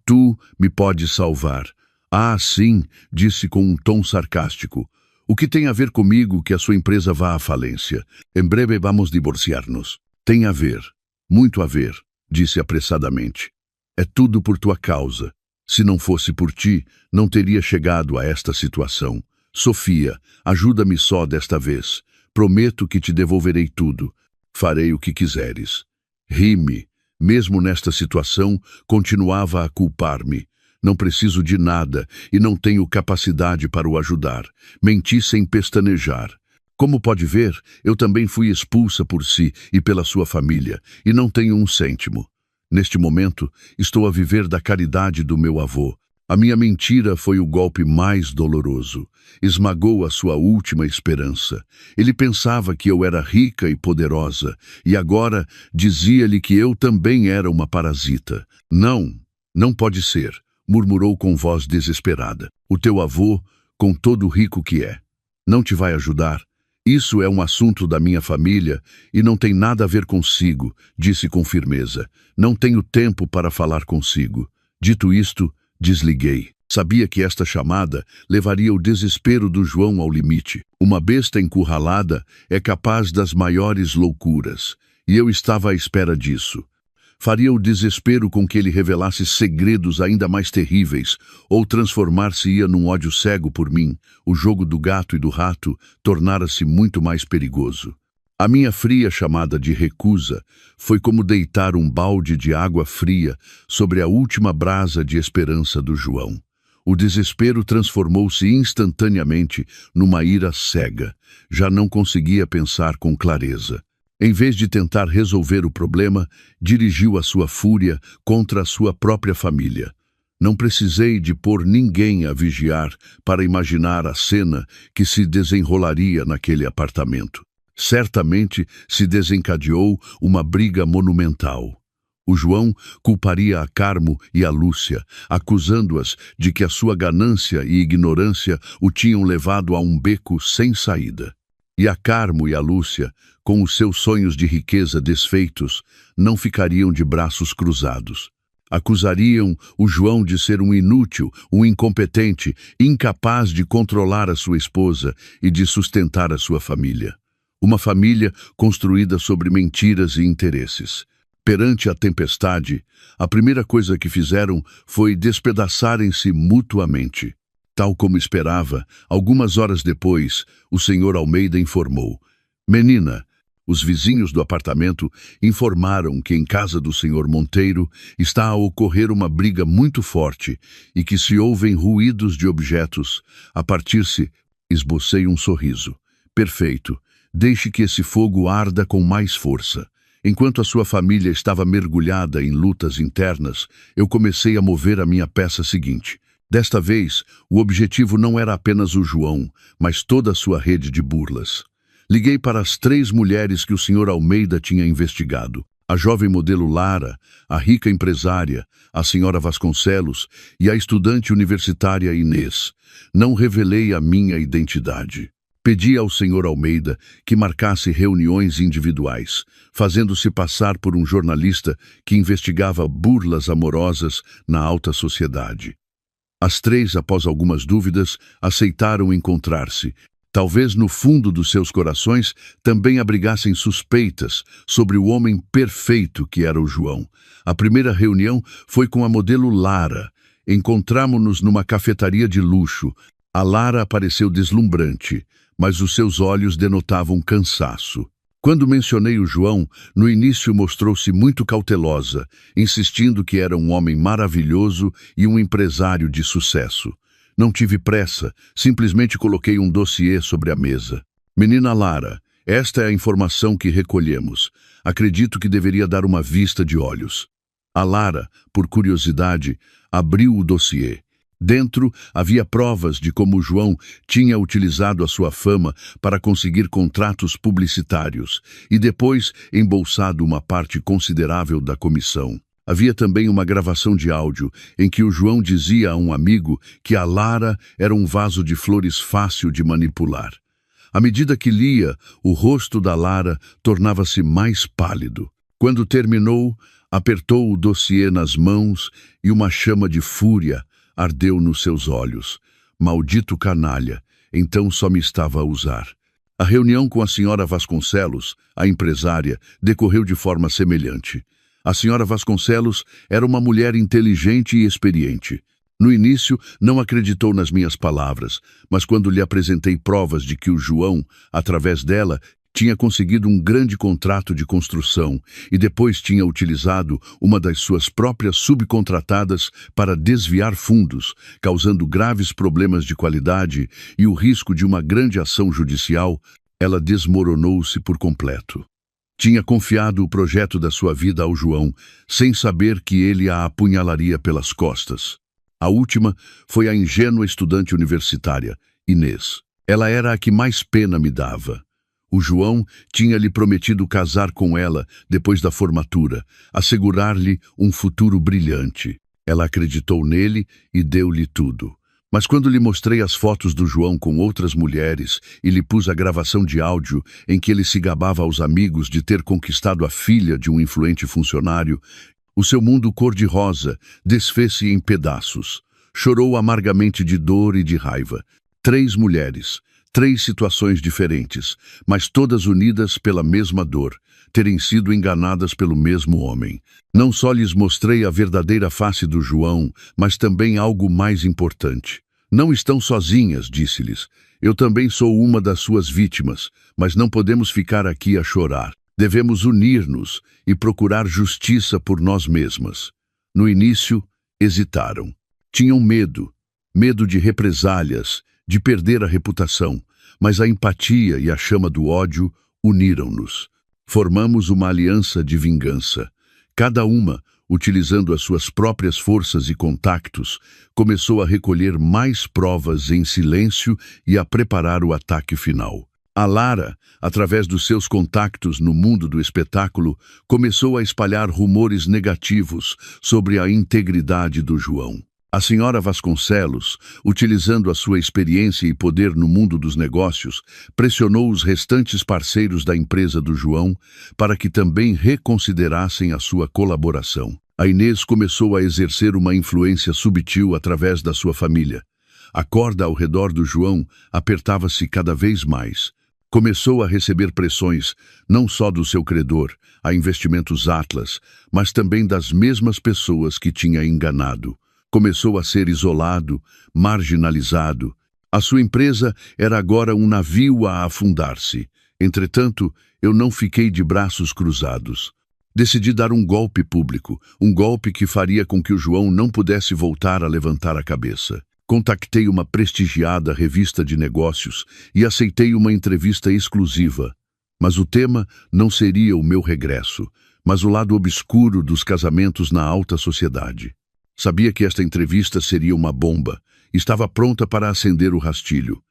A: tu me podes salvar. Ah, sim, disse com um tom sarcástico. O que tem a ver comigo que a sua empresa vá à falência? Em breve vamos divorciar-nos. Tem a ver, muito a ver, disse apressadamente. É tudo por tua causa. Se não fosse por ti, não teria chegado a esta situação. Sofia, ajuda-me só desta vez. Prometo que te devolverei tudo. Farei o que quiseres. Ri-me. Mesmo nesta situação, continuava a culpar-me. Não preciso de nada e não tenho capacidade para o ajudar. Menti sem pestanejar. Como pode ver, eu também fui expulsa por si e pela sua família, e não tenho um cêntimo. Neste momento, estou a viver da caridade do meu avô. A minha mentira foi o golpe mais doloroso. Esmagou a sua última esperança. Ele pensava que eu era rica e poderosa, e agora dizia-lhe que eu também era uma parasita. Não pode ser, murmurou com voz desesperada. O teu avô, com todo o rico que é, não te vai ajudar? Isso é um assunto da minha família e não tem nada a ver consigo, disse com firmeza. Não tenho tempo para falar consigo. Dito isto, desliguei. Sabia que esta chamada levaria o desespero do João ao limite. Uma besta encurralada é capaz das maiores loucuras, e eu estava à espera disso. Faria o desespero com que ele revelasse segredos ainda mais terríveis, ou transformar-se-ia num ódio cego por mim. O jogo do gato e do rato tornara-se muito mais perigoso. A minha fria chamada de recusa foi como deitar um balde de água fria sobre a última brasa de esperança do João. O desespero transformou-se instantaneamente numa ira cega. Já não conseguia pensar com clareza. Em vez de tentar resolver o problema, dirigiu a sua fúria contra a sua própria família. Não precisei de pôr ninguém a vigiar para imaginar a cena que se desenrolaria naquele apartamento. Certamente se desencadeou uma briga monumental. O João culparia a Carmo e a Lúcia, acusando-as de que a sua ganância e ignorância o tinham levado a um beco sem saída. E a Carmo e a Lúcia, com os seus sonhos de riqueza desfeitos, não ficariam de braços cruzados. Acusariam o João de ser um inútil, um incompetente, incapaz de controlar a sua esposa e de sustentar a sua família. Uma família construída sobre mentiras e interesses. Perante a tempestade, a primeira coisa que fizeram foi despedaçarem-se mutuamente. Tal como esperava, algumas horas depois, o Sr. Almeida informou. Menina, os vizinhos do apartamento informaram que em casa do Sr. Monteiro está a ocorrer uma briga muito forte e que se ouvem ruídos de objetos. A partir-se, esbocei um sorriso. Perfeito. Deixe que esse fogo arda com mais força. Enquanto a sua família estava mergulhada em lutas internas, eu comecei a mover a minha peça seguinte. Desta vez, o objetivo não era apenas o João, mas toda a sua rede de burlas. Liguei para as 3 mulheres que o Sr. Almeida tinha investigado. A jovem modelo Lara, a rica empresária, a Sra. Vasconcelos e a estudante universitária Inês. Não revelei a minha identidade. Pedi ao Sr. Almeida que marcasse reuniões individuais, fazendo-se passar por um jornalista que investigava burlas amorosas na alta sociedade. As 3, após algumas dúvidas, aceitaram encontrar-se. Talvez no fundo dos seus corações também abrigassem suspeitas sobre o homem perfeito que era o João. A primeira reunião foi com a modelo Lara. Encontramo-nos numa cafetaria de luxo. A Lara apareceu deslumbrante, mas os seus olhos denotavam cansaço. Quando mencionei o João, no início mostrou-se muito cautelosa, insistindo que era um homem maravilhoso e um empresário de sucesso. Não tive pressa, simplesmente coloquei um dossiê sobre a mesa. Menina Lara, esta é a informação que recolhemos. Acredito que deveria dar uma vista de olhos. A Lara, por curiosidade, abriu o dossiê. Dentro havia provas de como o João tinha utilizado a sua fama para conseguir contratos publicitários e depois embolsado uma parte considerável da comissão. Havia também uma gravação de áudio em que o João dizia a um amigo que a Lara era um vaso de flores fácil de manipular. À medida que lia, o rosto da Lara tornava-se mais pálido. Quando terminou, apertou o dossiê nas mãos e uma chama de fúria ardeu nos seus olhos. Maldito canalha, então só me estava a usar. A reunião com a senhora Vasconcelos, a empresária, decorreu de forma semelhante. A senhora Vasconcelos era uma mulher inteligente e experiente. No início, não acreditou nas minhas palavras, mas quando lhe apresentei provas de que o João, através dela, tinha conseguido um grande contrato de construção e depois tinha utilizado uma das suas próprias subcontratadas para desviar fundos, causando graves problemas de qualidade e o risco de uma grande ação judicial, ela desmoronou-se por completo. Tinha confiado o projeto da sua vida ao João, sem saber que ele a apunhalaria pelas costas. A última foi a ingênua estudante universitária, Inês. Ela era a que mais pena me dava. O João tinha-lhe prometido casar com ela depois da formatura, assegurar-lhe um futuro brilhante. Ela acreditou nele e deu-lhe tudo. Mas quando lhe mostrei as fotos do João com outras mulheres e lhe pus a gravação de áudio em que ele se gabava aos amigos de ter conquistado a filha de um influente funcionário, o seu mundo cor-de-rosa desfez-se em pedaços. Chorou amargamente de dor e de raiva. 3 mulheres, 3 situações diferentes, mas todas unidas pela mesma dor, terem sido enganadas pelo mesmo homem. Não só lhes mostrei a verdadeira face do João, mas também algo mais importante. Não estão sozinhas, disse-lhes. Eu também sou uma das suas vítimas, mas não podemos ficar aqui a chorar. Devemos unir-nos e procurar justiça por nós mesmas. No início, hesitaram. Tinham medo de represálias, de perder a reputação, mas a empatia e a chama do ódio uniram-nos. Formamos uma aliança de vingança. Cada uma, utilizando as suas próprias forças e contactos, começou a recolher mais provas em silêncio e a preparar o ataque final. A Lara, através dos seus contactos no mundo do espetáculo, começou a espalhar rumores negativos sobre a integridade do João. A senhora Vasconcelos, utilizando a sua experiência e poder no mundo dos negócios, pressionou os restantes parceiros da empresa do João para que também reconsiderassem a sua colaboração. A Inês começou a exercer uma influência subtil através da sua família. A corda ao redor do João apertava-se cada vez mais. Começou a receber pressões, não só do seu credor, a Investimentos Atlas, mas também das mesmas pessoas que tinha enganado. Começou a ser isolado, marginalizado. A sua empresa era agora um navio a afundar-se. Entretanto, eu não fiquei de braços cruzados. Decidi dar um golpe público, um golpe que faria com que o João não pudesse voltar a levantar a cabeça. Contactei uma prestigiada revista de negócios e aceitei uma entrevista exclusiva. Mas o tema não seria o meu regresso, mas o lado obscuro dos casamentos na alta sociedade. Sabia que esta entrevista seria uma bomba. Estava pronta para acender o rastilho.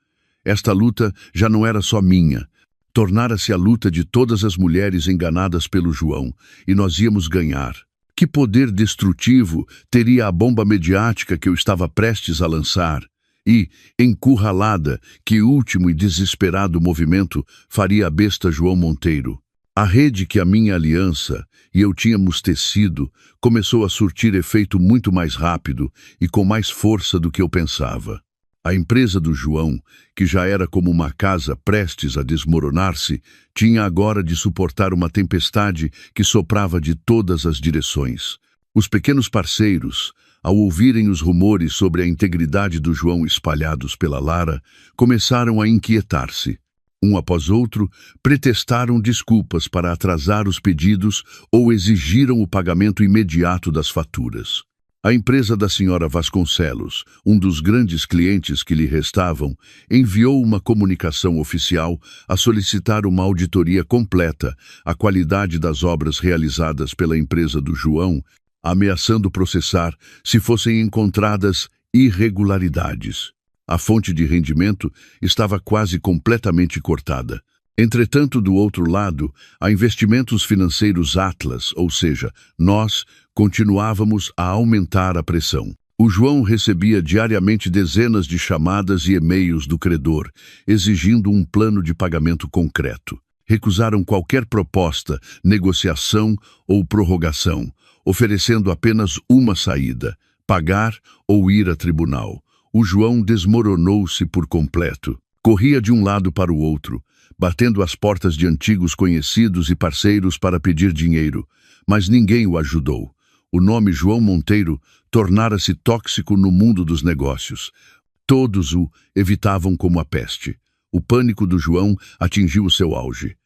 A: Esta luta já não era só minha. Tornara-se a luta de todas as mulheres enganadas pelo João, e nós íamos ganhar. Que poder destrutivo teria a bomba mediática que eu estava prestes a lançar? E, encurralada, que último e desesperado movimento faria a besta João Monteiro? A rede que a minha aliança e eu tínhamos tecido começou a surtir efeito muito mais rápido e com mais força do que eu pensava. A empresa do João, que já era como uma casa prestes a desmoronar-se, tinha agora de suportar uma tempestade que soprava de todas as direções. Os pequenos parceiros, ao ouvirem os rumores sobre a integridade do João espalhados pela Lara, começaram a inquietar-se. Um após outro, pretextaram desculpas para atrasar os pedidos ou exigiram o pagamento imediato das faturas. A empresa da senhora Vasconcelos, um dos grandes clientes que lhe restavam, enviou uma comunicação oficial a solicitar uma auditoria completa à qualidade das obras realizadas pela empresa do João, ameaçando processar se fossem encontradas irregularidades. A fonte de rendimento estava quase completamente cortada. Entretanto, do outro lado, a Investimentos Financeiros Atlas, ou seja, nós, continuávamos a aumentar a pressão. O João recebia diariamente dezenas de chamadas e e-mails do credor, exigindo um plano de pagamento concreto. Recusaram qualquer proposta, negociação ou prorrogação, oferecendo apenas uma saída: pagar ou ir a tribunal. O João desmoronou-se por completo. Corria de um lado para o outro, batendo às portas de antigos conhecidos e parceiros para pedir dinheiro, mas ninguém o ajudou. O nome João Monteiro tornara-se tóxico no mundo dos negócios. Todos o evitavam como a peste. O pânico do João atingiu o seu auge.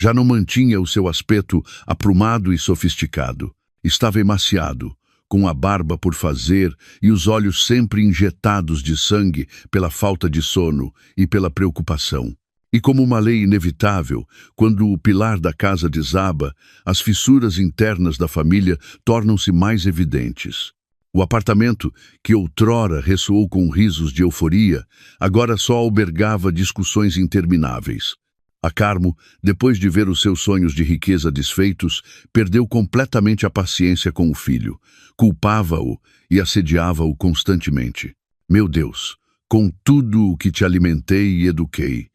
A: Já não mantinha o seu aspecto aprumado e sofisticado. Estava emaciado, com a barba por fazer e os olhos sempre injetados de sangue pela falta de sono e pela preocupação. E como uma lei inevitável, quando o pilar da casa desaba, as fissuras internas da família tornam-se mais evidentes. O apartamento, que outrora ressoou com risos de euforia, agora só albergava discussões intermináveis. A Carmo, depois de ver os seus sonhos de riqueza desfeitos, perdeu completamente a paciência com o filho. Culpava-o e assediava-o constantemente. Meu Deus, com tudo o que te alimentei e eduquei,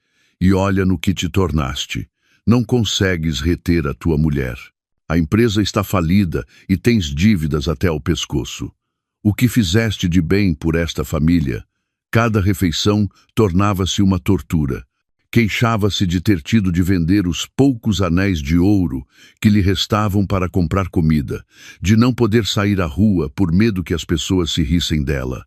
A: e olha no que te tornaste. Não consegues reter a tua mulher. A empresa está falida e tens dívidas até ao pescoço. O que fizeste de bem por esta família? Cada refeição tornava-se uma tortura. Queixava-se de ter tido de vender os poucos anéis de ouro que lhe restavam para comprar comida, de não poder sair à rua por medo que as pessoas se rissem dela.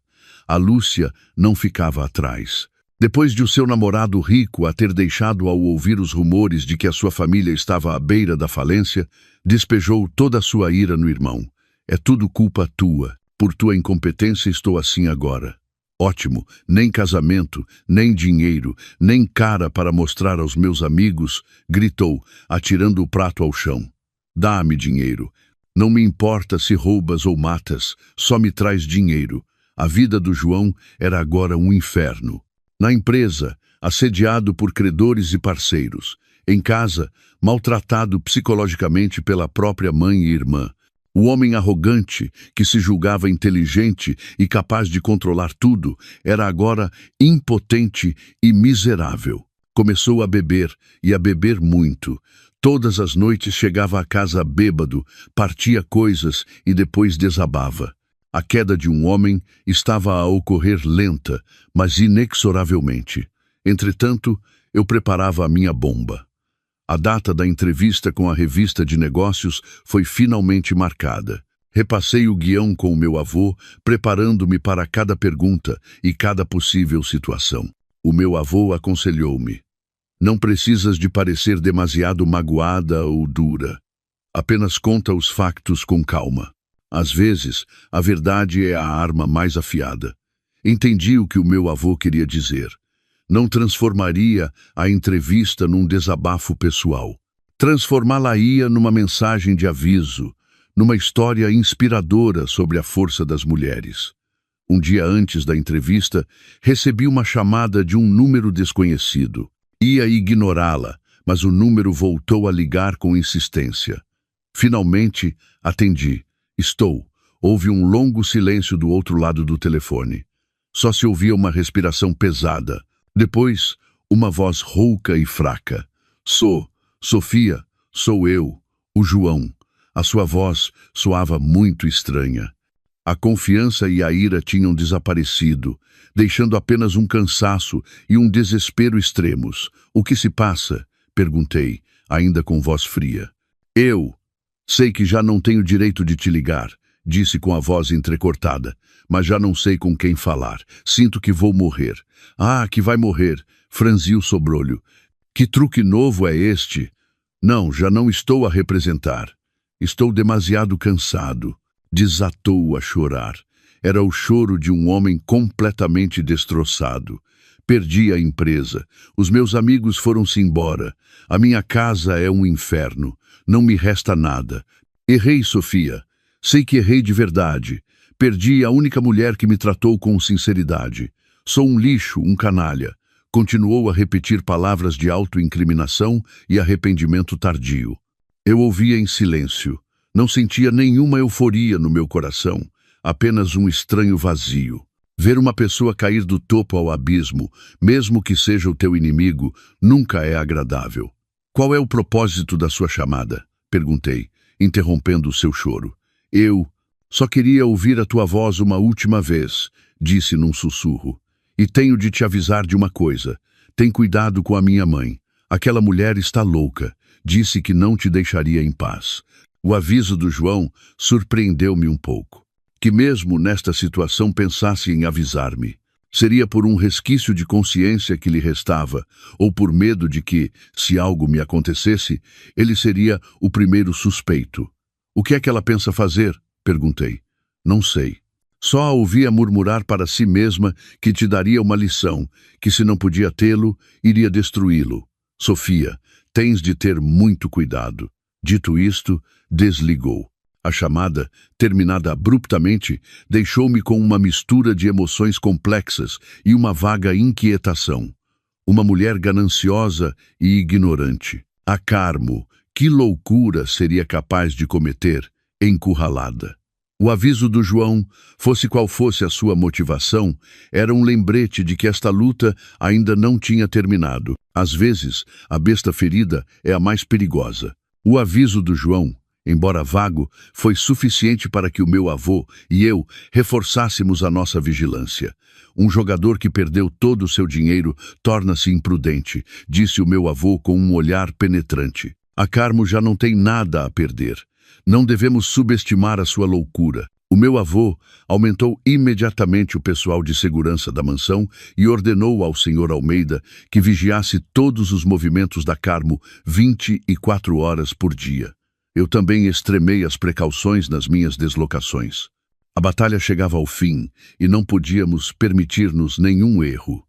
A: A Lúcia não ficava atrás. Depois de o seu namorado rico a ter deixado ao ouvir os rumores de que a sua família estava à beira da falência, despejou toda a sua ira no irmão. É tudo culpa tua. Por tua incompetência estou assim agora. Ótimo, nem casamento, nem dinheiro, nem cara para mostrar aos meus amigos, gritou, atirando o prato ao chão. Dá-me dinheiro. Não me importa se roubas ou matas, só me traz dinheiro. A vida do João era agora um inferno. Na empresa, assediado por credores e parceiros. Em casa, maltratado psicologicamente pela própria mãe e irmã. O homem arrogante, que se julgava inteligente e capaz de controlar tudo, era agora impotente e miserável. Começou a beber, e a beber muito. Todas as noites chegava a casa bêbado, partia coisas e depois desabava. A queda de um homem estava a ocorrer lenta, mas inexoravelmente. Entretanto, eu preparava a minha bomba. A data da entrevista com a revista de negócios foi finalmente marcada. Repassei o guião com o meu avô, preparando-me para cada pergunta e cada possível situação. O meu avô aconselhou-me: não precisas de parecer demasiado magoada ou dura. Apenas conta os factos com calma. Às vezes, a verdade é a arma mais afiada. Entendi o que o meu avô queria dizer. Não transformaria a entrevista num desabafo pessoal. Transformá-la-ia numa mensagem de aviso, numa história inspiradora sobre a força das mulheres. Um dia antes da entrevista, recebi uma chamada de um número desconhecido. Ia ignorá-la, mas o número voltou a ligar com insistência. Finalmente, atendi. Estou. Houve um longo silêncio do outro lado do telefone. Só se ouvia uma respiração pesada. Depois, uma voz rouca e fraca. Sofia, sou eu, o João. A sua voz soava muito estranha. A confiança e a ira tinham desaparecido, deixando apenas um cansaço e um desespero extremos. O que se passa? Perguntei, ainda com voz fria. Eu sei que já não tenho direito de te ligar, disse com a voz entrecortada, mas já não sei com quem falar. Sinto que vou morrer. Ah, que vai morrer, franziu o sobrolho. Que truque novo é este? Não, já não estou a representar. Estou demasiado cansado. Desatou a chorar. Era o choro de um homem completamente destroçado. Perdi a empresa. Os meus amigos foram-se embora. A minha casa é um inferno. Não me resta nada. Errei, Sofia. Sei que errei de verdade. Perdi a única mulher que me tratou com sinceridade. Sou um lixo, um canalha. Continuou a repetir palavras de autoincriminação e arrependimento tardio. Eu ouvia em silêncio. Não sentia nenhuma euforia no meu coração, apenas um estranho vazio. Ver uma pessoa cair do topo ao abismo, mesmo que seja o teu inimigo, nunca é agradável. Qual é o propósito da sua chamada? Perguntei, interrompendo o seu choro. Eu só queria ouvir a tua voz uma última vez, disse num sussurro. E tenho de te avisar de uma coisa. Tem cuidado com a minha mãe. Aquela mulher está louca. Disse que não te deixaria em paz. O aviso do João surpreendeu-me um pouco. Que mesmo nesta situação pensasse em avisar-me. Seria por um resquício de consciência que lhe restava, ou por medo de que, se algo me acontecesse, ele seria o primeiro suspeito. O que é que ela pensa fazer? Perguntei. Não sei. Só a ouvia murmurar para si mesma que te daria uma lição, que se não podia tê-lo, iria destruí-lo. Sofia, tens de ter muito cuidado. Dito isto, desligou. A chamada, terminada abruptamente, deixou-me com uma mistura de emoções complexas e uma vaga inquietação. Uma mulher gananciosa e ignorante. A Carmo, que loucura seria capaz de cometer, encurralada. O aviso do João, fosse qual fosse a sua motivação, era um lembrete de que esta luta ainda não tinha terminado. Às vezes, a besta ferida é a mais perigosa. O aviso do João, embora vago, foi suficiente para que o meu avô e eu reforçássemos a nossa vigilância. Um jogador que perdeu todo o seu dinheiro torna-se imprudente, disse o meu avô com um olhar penetrante. A Carmo já não tem nada a perder. Não devemos subestimar a sua loucura. O meu avô aumentou imediatamente o pessoal de segurança da mansão e ordenou ao Sr. Almeida que vigiasse todos os movimentos da Carmo 24 horas por dia. Eu também extremei as precauções nas minhas deslocações. A batalha chegava ao fim e não podíamos permitir-nos nenhum erro.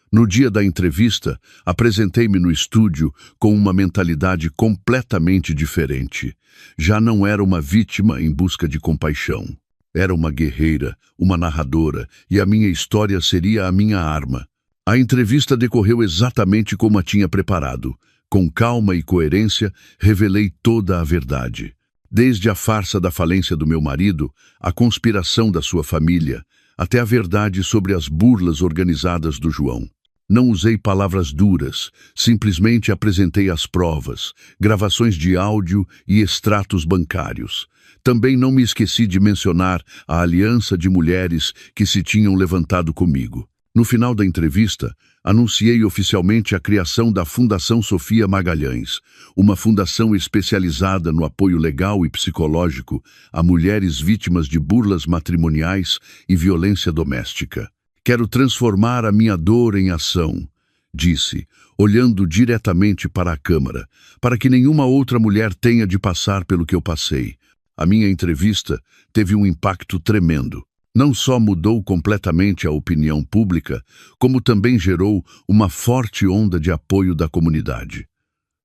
A: No dia da entrevista, apresentei-me no estúdio com uma mentalidade completamente diferente. Já não era uma vítima em busca de compaixão. Era uma guerreira, uma narradora, e a minha história seria a minha arma. A entrevista decorreu exatamente como a tinha preparado. Com calma e coerência, revelei toda a verdade. Desde a farsa da falência do meu marido, a conspiração da sua família, até a verdade sobre as burlas organizadas do João. Não usei palavras duras, simplesmente apresentei as provas, gravações de áudio e extratos bancários. Também não me esqueci de mencionar a aliança de mulheres que se tinham levantado comigo. No final da entrevista, anunciei oficialmente a criação da Fundação Sofia Magalhães, uma fundação especializada no apoio legal e psicológico a mulheres vítimas de burlas matrimoniais e violência doméstica. Quero transformar a minha dor em ação, disse, olhando diretamente para a câmara, para que nenhuma outra mulher tenha de passar pelo que eu passei. A minha entrevista teve um impacto tremendo. Não só mudou completamente a opinião pública, como também gerou uma forte onda de apoio da comunidade.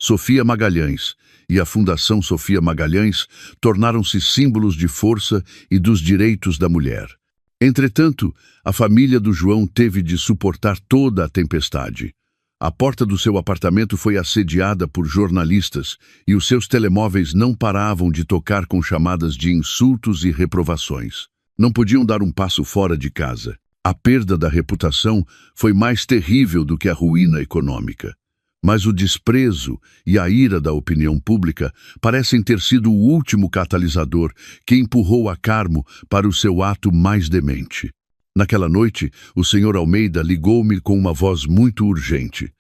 A: Sofia Magalhães e a Fundação Sofia Magalhães tornaram-se símbolos de força e dos direitos da mulher. Entretanto, a família do João teve de suportar toda a tempestade. A porta do seu apartamento foi assediada por jornalistas e os seus telemóveis não paravam de tocar com chamadas de insultos e reprovações. Não podiam dar um passo fora de casa. A perda da reputação foi mais terrível do que a ruína econômica. Mas o desprezo e a ira da opinião pública parecem ter sido o último catalisador que empurrou a Carmo para o seu ato mais demente. Naquela noite, o Sr. Almeida ligou-me com uma voz muito urgente.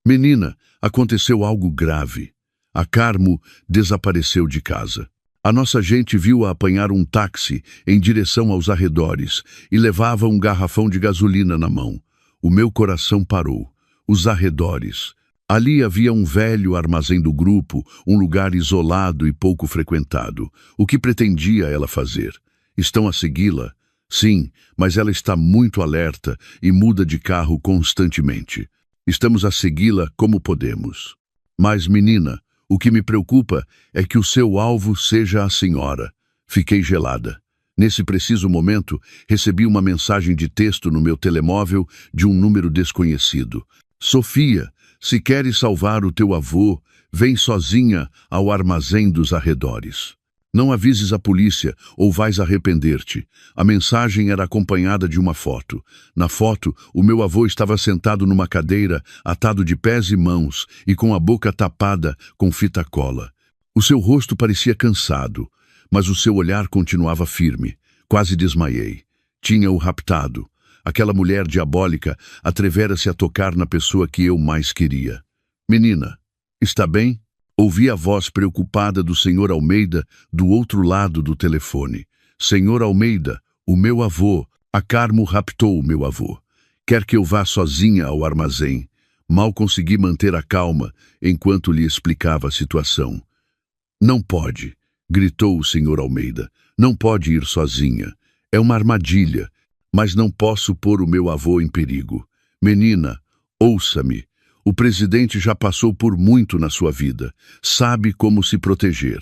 A: Menina, aconteceu algo grave. A Carmo desapareceu de casa. A nossa gente viu-a apanhar um táxi em direção aos arredores e levava um garrafão de gasolina na mão. O meu coração parou. Os arredores. Ali havia um velho armazém do grupo, um lugar isolado e pouco frequentado. O que pretendia ela fazer? Estão a segui-la? Sim, mas ela está muito alerta e muda de carro constantemente. Estamos a segui-la como podemos. Mas, menina, o que me preocupa é que o seu alvo seja a senhora. Fiquei gelada. Nesse preciso momento, recebi uma mensagem de texto no meu telemóvel de um número desconhecido. Sofia, se queres salvar o teu avô, vem sozinha ao armazém dos arredores. Não avises a polícia ou vais arrepender-te. A mensagem era acompanhada de uma foto. Na foto, o meu avô estava sentado numa cadeira, atado de pés e mãos e com a boca tapada com fita cola. O seu rosto parecia cansado, mas o seu olhar continuava firme. Quase desmaiei. Tinha-o raptado. Aquela mulher diabólica atrevera-se a tocar na pessoa que eu mais queria. Menina, está bem? Ouvi a voz preocupada do Sr. Almeida do outro lado do telefone. Senhor Almeida, o meu avô, a Carmo raptou o meu avô. Quer que eu vá sozinha ao armazém? Mal consegui manter a calma enquanto lhe explicava a situação. Não pode, gritou o Sr. Almeida. Não pode ir sozinha. É uma armadilha, mas não posso pôr o meu avô em perigo. Menina, ouça-me. O presidente já passou por muito na sua vida. Sabe como se proteger.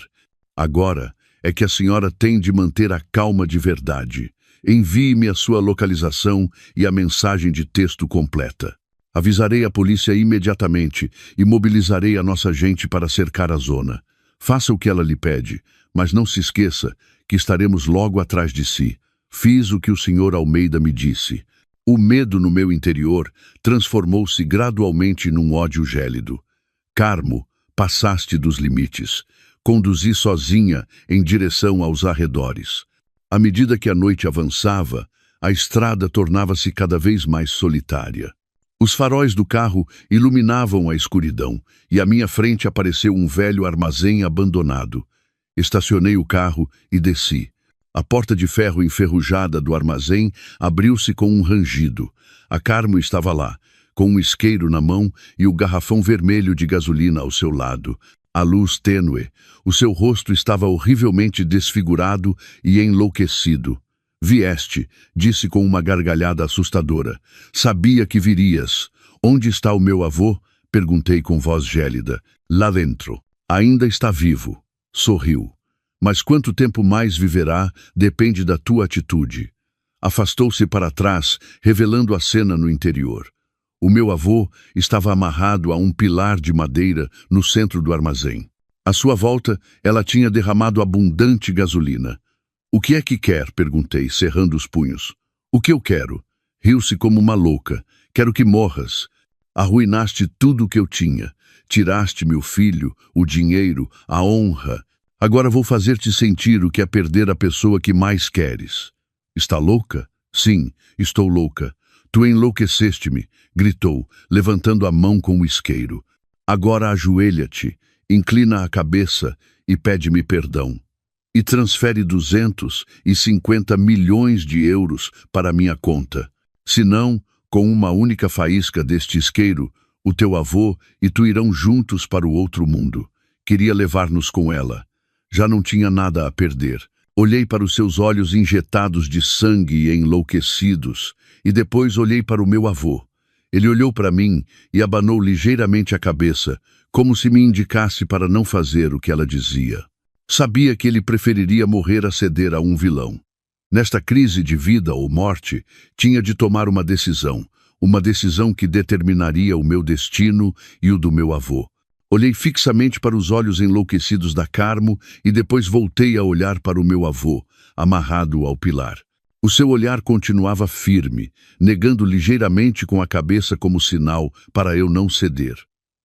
A: Agora é que a senhora tem de manter a calma de verdade. Envie-me a sua localização e a mensagem de texto completa. Avisarei a polícia imediatamente e mobilizarei a nossa gente para cercar a zona. Faça o que ela lhe pede, mas não se esqueça que estaremos logo atrás de si. Fiz o que o Sr. Almeida me disse. O medo no meu interior transformou-se gradualmente num ódio gélido. Carmo, passaste dos limites. Conduzi sozinha em direção aos arredores. À medida que a noite avançava, a estrada tornava-se cada vez mais solitária. Os faróis do carro iluminavam a escuridão e à minha frente apareceu um velho armazém abandonado. Estacionei o carro e desci. A porta de ferro enferrujada do armazém abriu-se com um rangido. A Carmo estava lá, com um isqueiro na mão e o garrafão vermelho de gasolina ao seu lado. A luz tênue. O seu rosto estava horrivelmente desfigurado e enlouquecido. Vieste, disse com uma gargalhada assustadora. Sabia que virias. Onde está o meu avô? Perguntei com voz gélida. Lá dentro. Ainda está vivo. Sorriu. Mas quanto tempo mais viverá depende da tua atitude. Afastou-se para trás, revelando a cena no interior. O meu avô estava amarrado a um pilar de madeira no centro do armazém. À sua volta, ela tinha derramado abundante gasolina. O que é que quer? Perguntei, cerrando os punhos. O que eu quero? Riu-se como uma louca. Quero que morras. Arruinaste tudo o que eu tinha. Tiraste-me o filho, o dinheiro, a honra. Agora vou fazer-te sentir o que é perder a pessoa que mais queres. Está louca? Sim, estou louca. Tu enlouqueceste-me, gritou, levantando a mão com o isqueiro. Agora ajoelha-te, inclina a cabeça e pede-me perdão. E transfere 250 milhões de euros para minha conta. Senão, com uma única faísca deste isqueiro, o teu avô e tu irão juntos para o outro mundo. Queria levar-nos com ela. Já não tinha nada a perder. Olhei para os seus olhos injetados de sangue e enlouquecidos, e depois olhei para o meu avô. Ele olhou para mim e abanou ligeiramente a cabeça, como se me indicasse para não fazer o que ela dizia. Sabia que ele preferiria morrer a ceder a um vilão. Nesta crise de vida ou morte, tinha de tomar uma decisão que determinaria o meu destino e o do meu avô. Olhei fixamente para os olhos enlouquecidos da Carmo e depois voltei a olhar para o meu avô, amarrado ao pilar. O seu olhar continuava firme, negando ligeiramente com a cabeça como sinal para eu não ceder.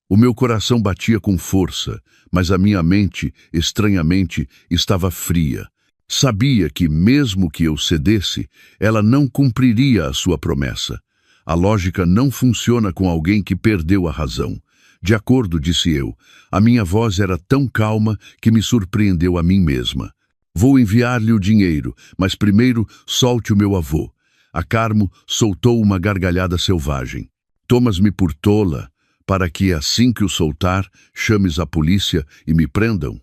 A: O meu coração batia com força, mas a minha mente, estranhamente, estava fria. Sabia que, mesmo que eu cedesse, ela não cumpriria a sua promessa. A lógica não funciona com alguém que perdeu a razão. De acordo, disse eu. A minha voz era tão calma que me surpreendeu a mim mesma. Vou enviar-lhe o dinheiro, mas primeiro solte o meu avô. A Carmo soltou uma gargalhada selvagem. Tomas-me por tola. para que, assim que o soltar, chames a polícia e me prendam?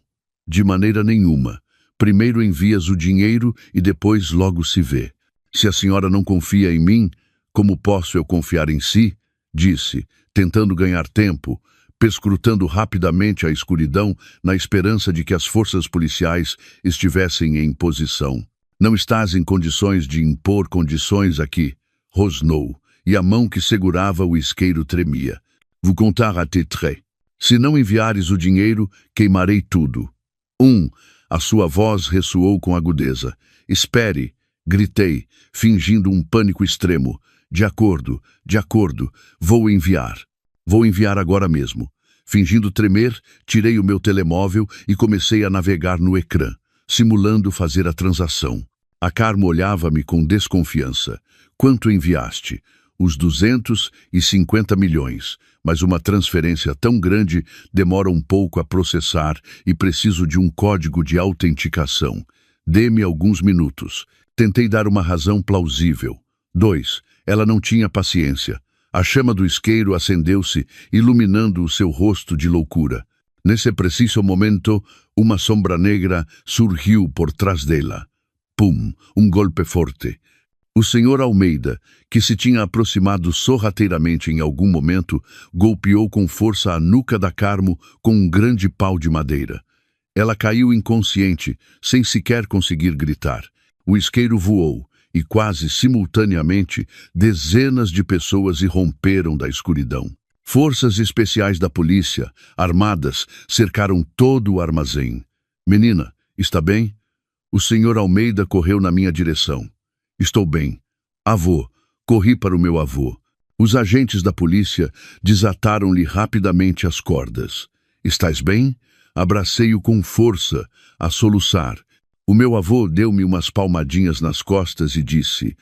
A: De maneira nenhuma. Primeiro envias o dinheiro e depois logo se vê. Se a senhora não confia em mim, como posso eu confiar em si? Disse, tentando ganhar tempo, perscrutando rapidamente a escuridão na esperança de que as forças policiais estivessem em posição. Não estás em condições de impor condições aqui, rosnou, e a mão que segurava o isqueiro tremia. Vou contar até 3. Se não enviares o dinheiro, queimarei tudo. 1. A sua voz ressoou com agudeza. Espere, gritei, fingindo um pânico extremo. De acordo, vou enviar. Vou enviar agora mesmo. Fingindo tremer, tirei o meu telemóvel e comecei a navegar no ecrã, simulando fazer a transação. A Carmo olhava-me com desconfiança. Quanto enviaste? Os 250 milhões, mas uma transferência tão grande demora um pouco a processar e preciso de um código de autenticação. Dê-me alguns minutos. Tentei dar uma razão plausível. 2. Ela não tinha paciência. A chama do isqueiro acendeu-se, iluminando o seu rosto de loucura. Nesse preciso momento, uma sombra negra surgiu por trás dela. Pum! Um golpe forte. O senhor Almeida, que se tinha aproximado sorrateiramente em algum momento, golpeou com força a nuca da Carmo com um grande pau de madeira. Ela caiu inconsciente, sem sequer conseguir gritar. O isqueiro voou, e quase simultaneamente, dezenas de pessoas irromperam da escuridão. Forças especiais da polícia, armadas, cercaram todo o armazém. Menina, está bem? O senhor Almeida correu na minha direção. Estou bem. Avô, corri para o meu avô. Os agentes da polícia desataram-lhe rapidamente as cordas. Estás bem? Abracei-o com força, a soluçar. O meu avô deu-me umas palmadinhas nas costas e disse,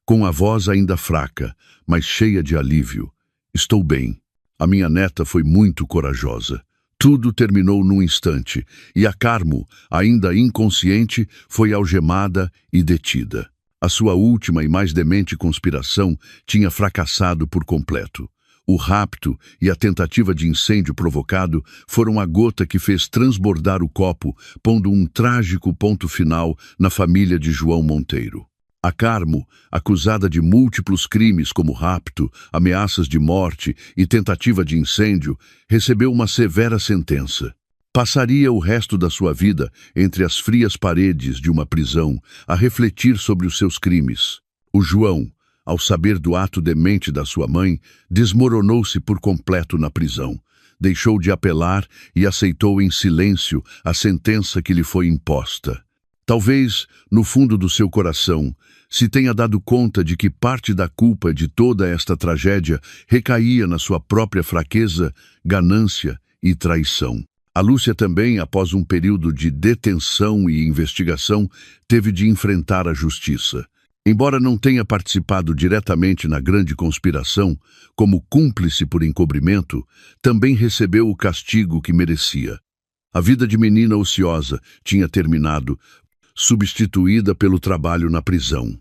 A: com a voz ainda fraca, mas cheia de alívio, estou bem. A minha neta foi muito corajosa. Tudo terminou num instante, e a Carmo, ainda inconsciente, foi algemada e detida. A sua última e mais demente conspiração tinha fracassado por completo. O rapto e a tentativa de incêndio provocado foram a gota que fez transbordar o copo, pondo um trágico ponto final na família de João Monteiro. A Carmo, acusada de múltiplos crimes como rapto, ameaças de morte e tentativa de incêndio, recebeu uma severa sentença. Passaria o resto da sua vida entre as frias paredes de uma prisão a refletir sobre os seus crimes. O João, ao saber do ato demente da sua mãe, desmoronou-se por completo na prisão. Deixou de apelar e aceitou em silêncio a sentença que lhe foi imposta. Talvez, no fundo do seu coração, se tenha dado conta de que parte da culpa de toda esta tragédia recaía na sua própria fraqueza, ganância e traição. A Lúcia também, após um período de detenção e investigação, teve de enfrentar a justiça. Embora não tenha participado diretamente na grande conspiração, como cúmplice por encobrimento, também recebeu o castigo que merecia. A vida de menina ociosa tinha terminado, substituída pelo trabalho na prisão.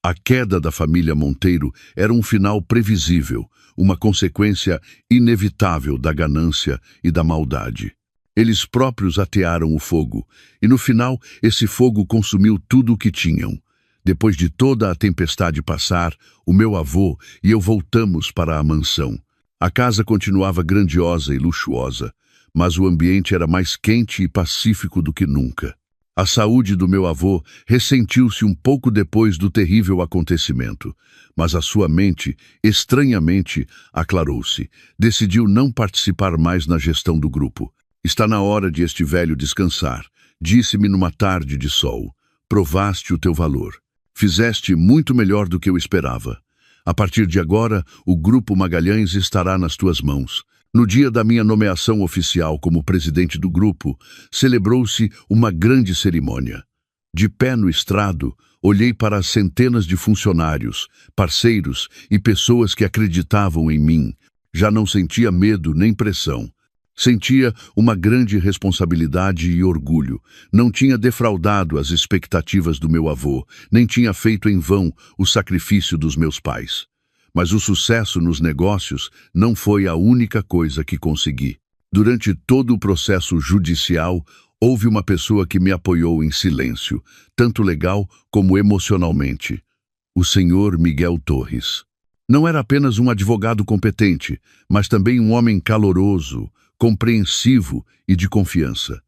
A: A queda da família Monteiro era um final previsível, uma consequência inevitável da ganância e da maldade. Eles próprios atearam o fogo, e no final esse fogo consumiu tudo o que tinham. Depois de toda a tempestade passar, o meu avô e eu voltamos para a mansão. A casa continuava grandiosa e luxuosa, mas o ambiente era mais quente e pacífico do que nunca. A saúde do meu avô ressentiu-se um pouco depois do terrível acontecimento, mas a sua mente, estranhamente, aclarou-se. Decidiu não participar mais na gestão do grupo. Está na hora de este velho descansar, disse-me numa tarde de sol. Provaste o teu valor. Fizeste muito melhor do que eu esperava. A partir de agora, o Grupo Magalhães estará nas tuas mãos. No dia da minha nomeação oficial como presidente do grupo, celebrou-se uma grande cerimônia. De pé no estrado, olhei para as centenas de funcionários, parceiros e pessoas que acreditavam em mim. Já não sentia medo nem pressão. Sentia uma grande responsabilidade e orgulho. Não tinha defraudado as expectativas do meu avô, nem tinha feito em vão o sacrifício dos meus pais. Mas o sucesso nos negócios não foi a única coisa que consegui. Durante todo o processo judicial, houve uma pessoa que me apoiou em silêncio, tanto legal como emocionalmente. O senhor Miguel Torres. Não era apenas um advogado competente, mas também um homem caloroso, compreensivo e de confiança.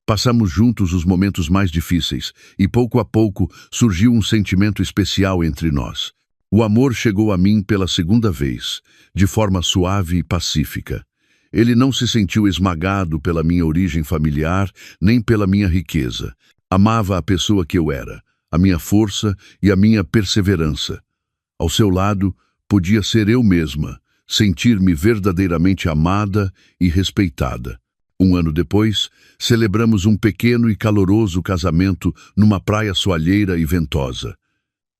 A: Passamos juntos os momentos mais difíceis e, pouco a pouco, surgiu um sentimento especial entre nós. O amor chegou a mim pela segunda vez, de forma suave e pacífica. Ele não se sentiu esmagado pela minha origem familiar, nem pela minha riqueza. Amava a pessoa que eu era, a minha força e a minha perseverança. Ao seu lado, podia ser eu mesma, sentir-me verdadeiramente amada e respeitada. Um ano depois, celebramos um pequeno e caloroso casamento numa praia soalheira e ventosa.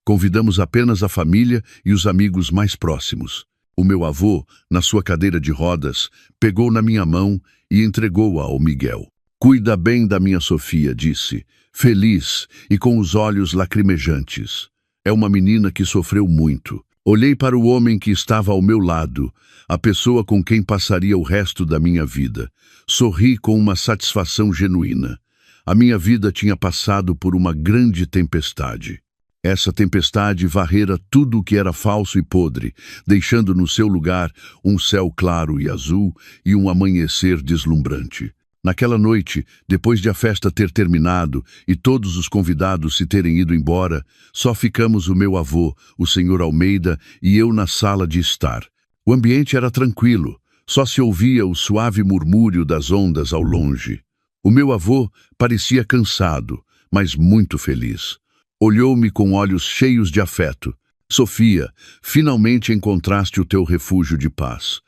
A: Convidamos apenas a família e os amigos mais próximos. O meu avô, na sua cadeira de rodas, pegou na minha mão e entregou-a ao Miguel. "Cuida bem da minha Sofia", disse, feliz e com os olhos lacrimejantes. "É uma menina que sofreu muito." Olhei para o homem que estava ao meu lado, a pessoa com quem passaria o resto da minha vida. Sorri com uma satisfação genuína. A minha vida tinha passado por uma grande tempestade. Essa tempestade varrera tudo o que era falso e podre, deixando no seu lugar um céu claro e azul e um amanhecer deslumbrante. Naquela noite, depois de a festa ter terminado e todos os convidados se terem ido embora, só ficamos o meu avô, o senhor Almeida, e eu na sala de estar. O ambiente era tranquilo, só se ouvia o suave murmúrio das ondas ao longe. O meu avô parecia cansado, mas muito feliz. Olhou-me com olhos cheios de afeto. "Sofia, finalmente encontraste o teu refúgio de paz.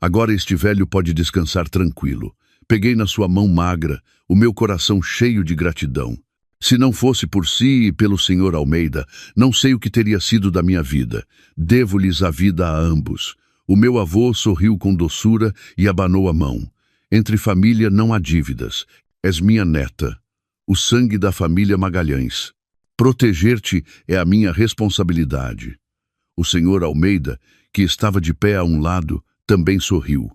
A: Agora este velho pode descansar tranquilo." Peguei na sua mão magra, o meu coração cheio de gratidão. Se não fosse por si e pelo senhor Almeida, não sei o que teria sido da minha vida. Devo-lhes a vida a ambos. O meu avô sorriu com doçura e abanou a mão. "Entre família não há dívidas. És minha neta. O sangue da família Magalhães. Proteger-te é a minha responsabilidade." O senhor Almeida, que estava de pé a um lado, também sorriu.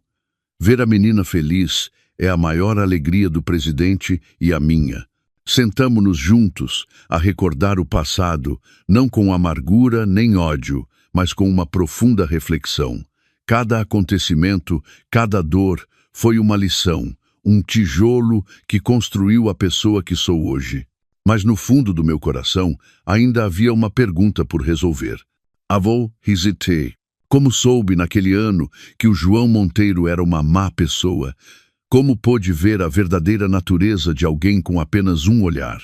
A: Ver a menina feliz é a maior alegria do presidente e a minha. Sentamo-nos juntos a recordar o passado, não com amargura nem ódio, mas com uma profunda reflexão. Cada acontecimento, cada dor, foi uma lição, um tijolo que construiu a pessoa que sou hoje. Mas no fundo do meu coração ainda havia uma pergunta por resolver. Avô, hesitei. Como soube naquele ano que o João Monteiro era uma má pessoa? Como pôde ver a verdadeira natureza de alguém com apenas um olhar?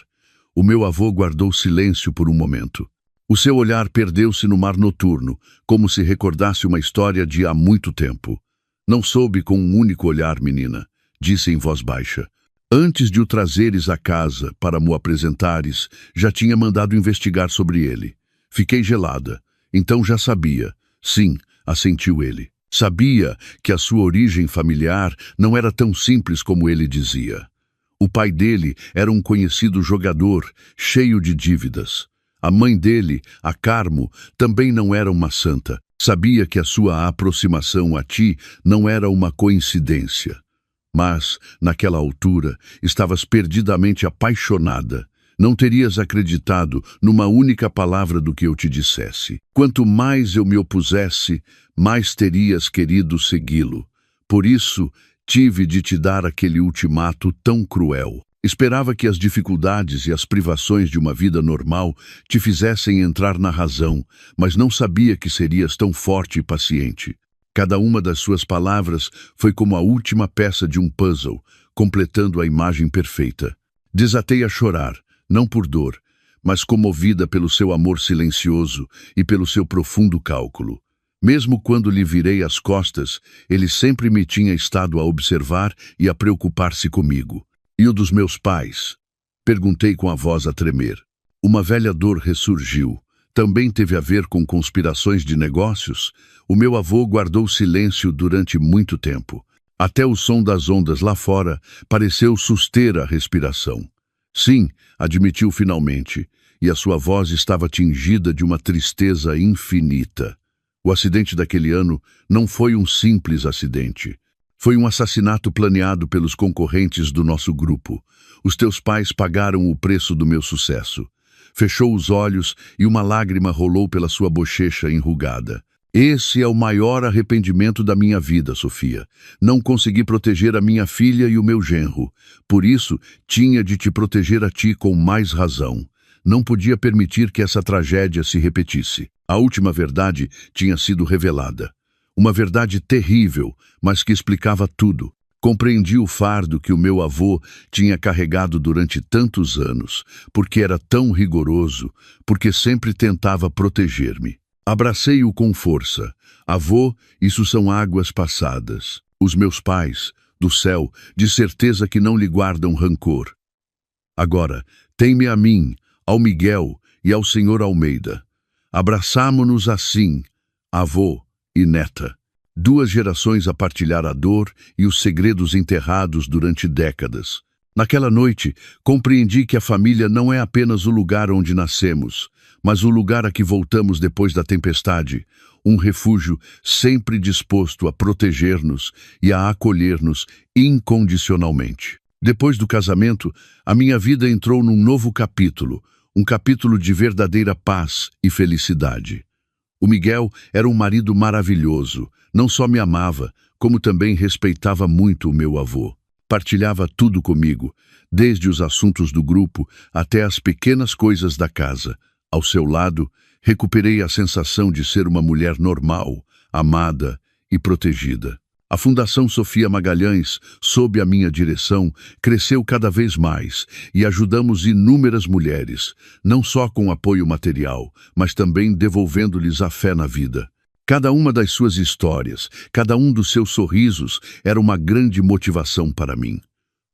A: O meu avô guardou silêncio por um momento. O seu olhar perdeu-se no mar noturno, como se recordasse uma história de há muito tempo. "Não soube com um único olhar, menina", disse em voz baixa. "Antes de o trazeres à casa para mo apresentares, já tinha mandado investigar sobre ele. Fiquei gelada. Então já sabia. Sim", assentiu ele. Sabia que a sua origem familiar não era tão simples como ele dizia. O pai dele era um conhecido jogador, cheio de dívidas. A mãe dele, a Carmo, também não era uma santa. Sabia que a sua aproximação a ti não era uma coincidência. Mas, naquela altura, estavas perdidamente apaixonada. Não terias acreditado numa única palavra do que eu te dissesse. Quanto mais eu me opusesse, mais terias querido segui-lo. Por isso, tive de te dar aquele ultimato tão cruel. Esperava que as dificuldades e as privações de uma vida normal te fizessem entrar na razão, mas não sabia que serias tão forte e paciente. Cada uma das suas palavras foi como a última peça de um puzzle, completando a imagem perfeita. Desatei a chorar, não por dor, mas comovida pelo seu amor silencioso e pelo seu profundo cálculo. Mesmo quando lhe virei as costas, ele sempre me tinha estado a observar e a preocupar-se comigo. "E o dos meus pais?" Perguntei com a voz a tremer. Uma velha dor ressurgiu. Também teve a ver com conspirações de negócios? O meu avô guardou silêncio durante muito tempo. Até o som das ondas lá fora pareceu suster a respiração. "Sim", admitiu finalmente, e a sua voz estava tingida de uma tristeza infinita. O acidente daquele ano não foi um simples acidente. Foi um assassinato planeado pelos concorrentes do nosso grupo. Os teus pais pagaram o preço do meu sucesso. Fechou os olhos e uma lágrima rolou pela sua bochecha enrugada. Esse é o maior arrependimento da minha vida, Sofia. Não consegui proteger a minha filha e o meu genro. Por isso, tinha de te proteger a ti com mais razão. Não podia permitir que essa tragédia se repetisse. A última verdade tinha sido revelada. Uma verdade terrível, mas que explicava tudo. Compreendi o fardo que o meu avô tinha carregado durante tantos anos, porque era tão rigoroso, porque sempre tentava proteger-me. Abracei-o com força. Avô, isso são águas passadas. Os meus pais, do céu, de certeza que não lhe guardam rancor. Agora, tem-me a mim, ao Miguel e ao Sr. Almeida. Abraçamo-nos assim, avô e neta. 2 gerações a partilhar a dor e os segredos enterrados durante décadas. Naquela noite, compreendi que a família não é apenas o lugar onde nascemos, mas o lugar a que voltamos depois da tempestade, um refúgio sempre disposto a proteger-nos e a acolher-nos incondicionalmente. Depois do casamento, a minha vida entrou num novo capítulo, um capítulo de verdadeira paz e felicidade. O Miguel era um marido maravilhoso, não só me amava, como também respeitava muito o meu avô. Partilhava tudo comigo, desde os assuntos do grupo até as pequenas coisas da casa. Ao seu lado, recuperei a sensação de ser uma mulher normal, amada e protegida. A Fundação Sofia Magalhães, sob a minha direção, cresceu cada vez mais e ajudamos inúmeras mulheres, não só com apoio material, mas também devolvendo-lhes a fé na vida. Cada uma das suas histórias, cada um dos seus sorrisos era uma grande motivação para mim.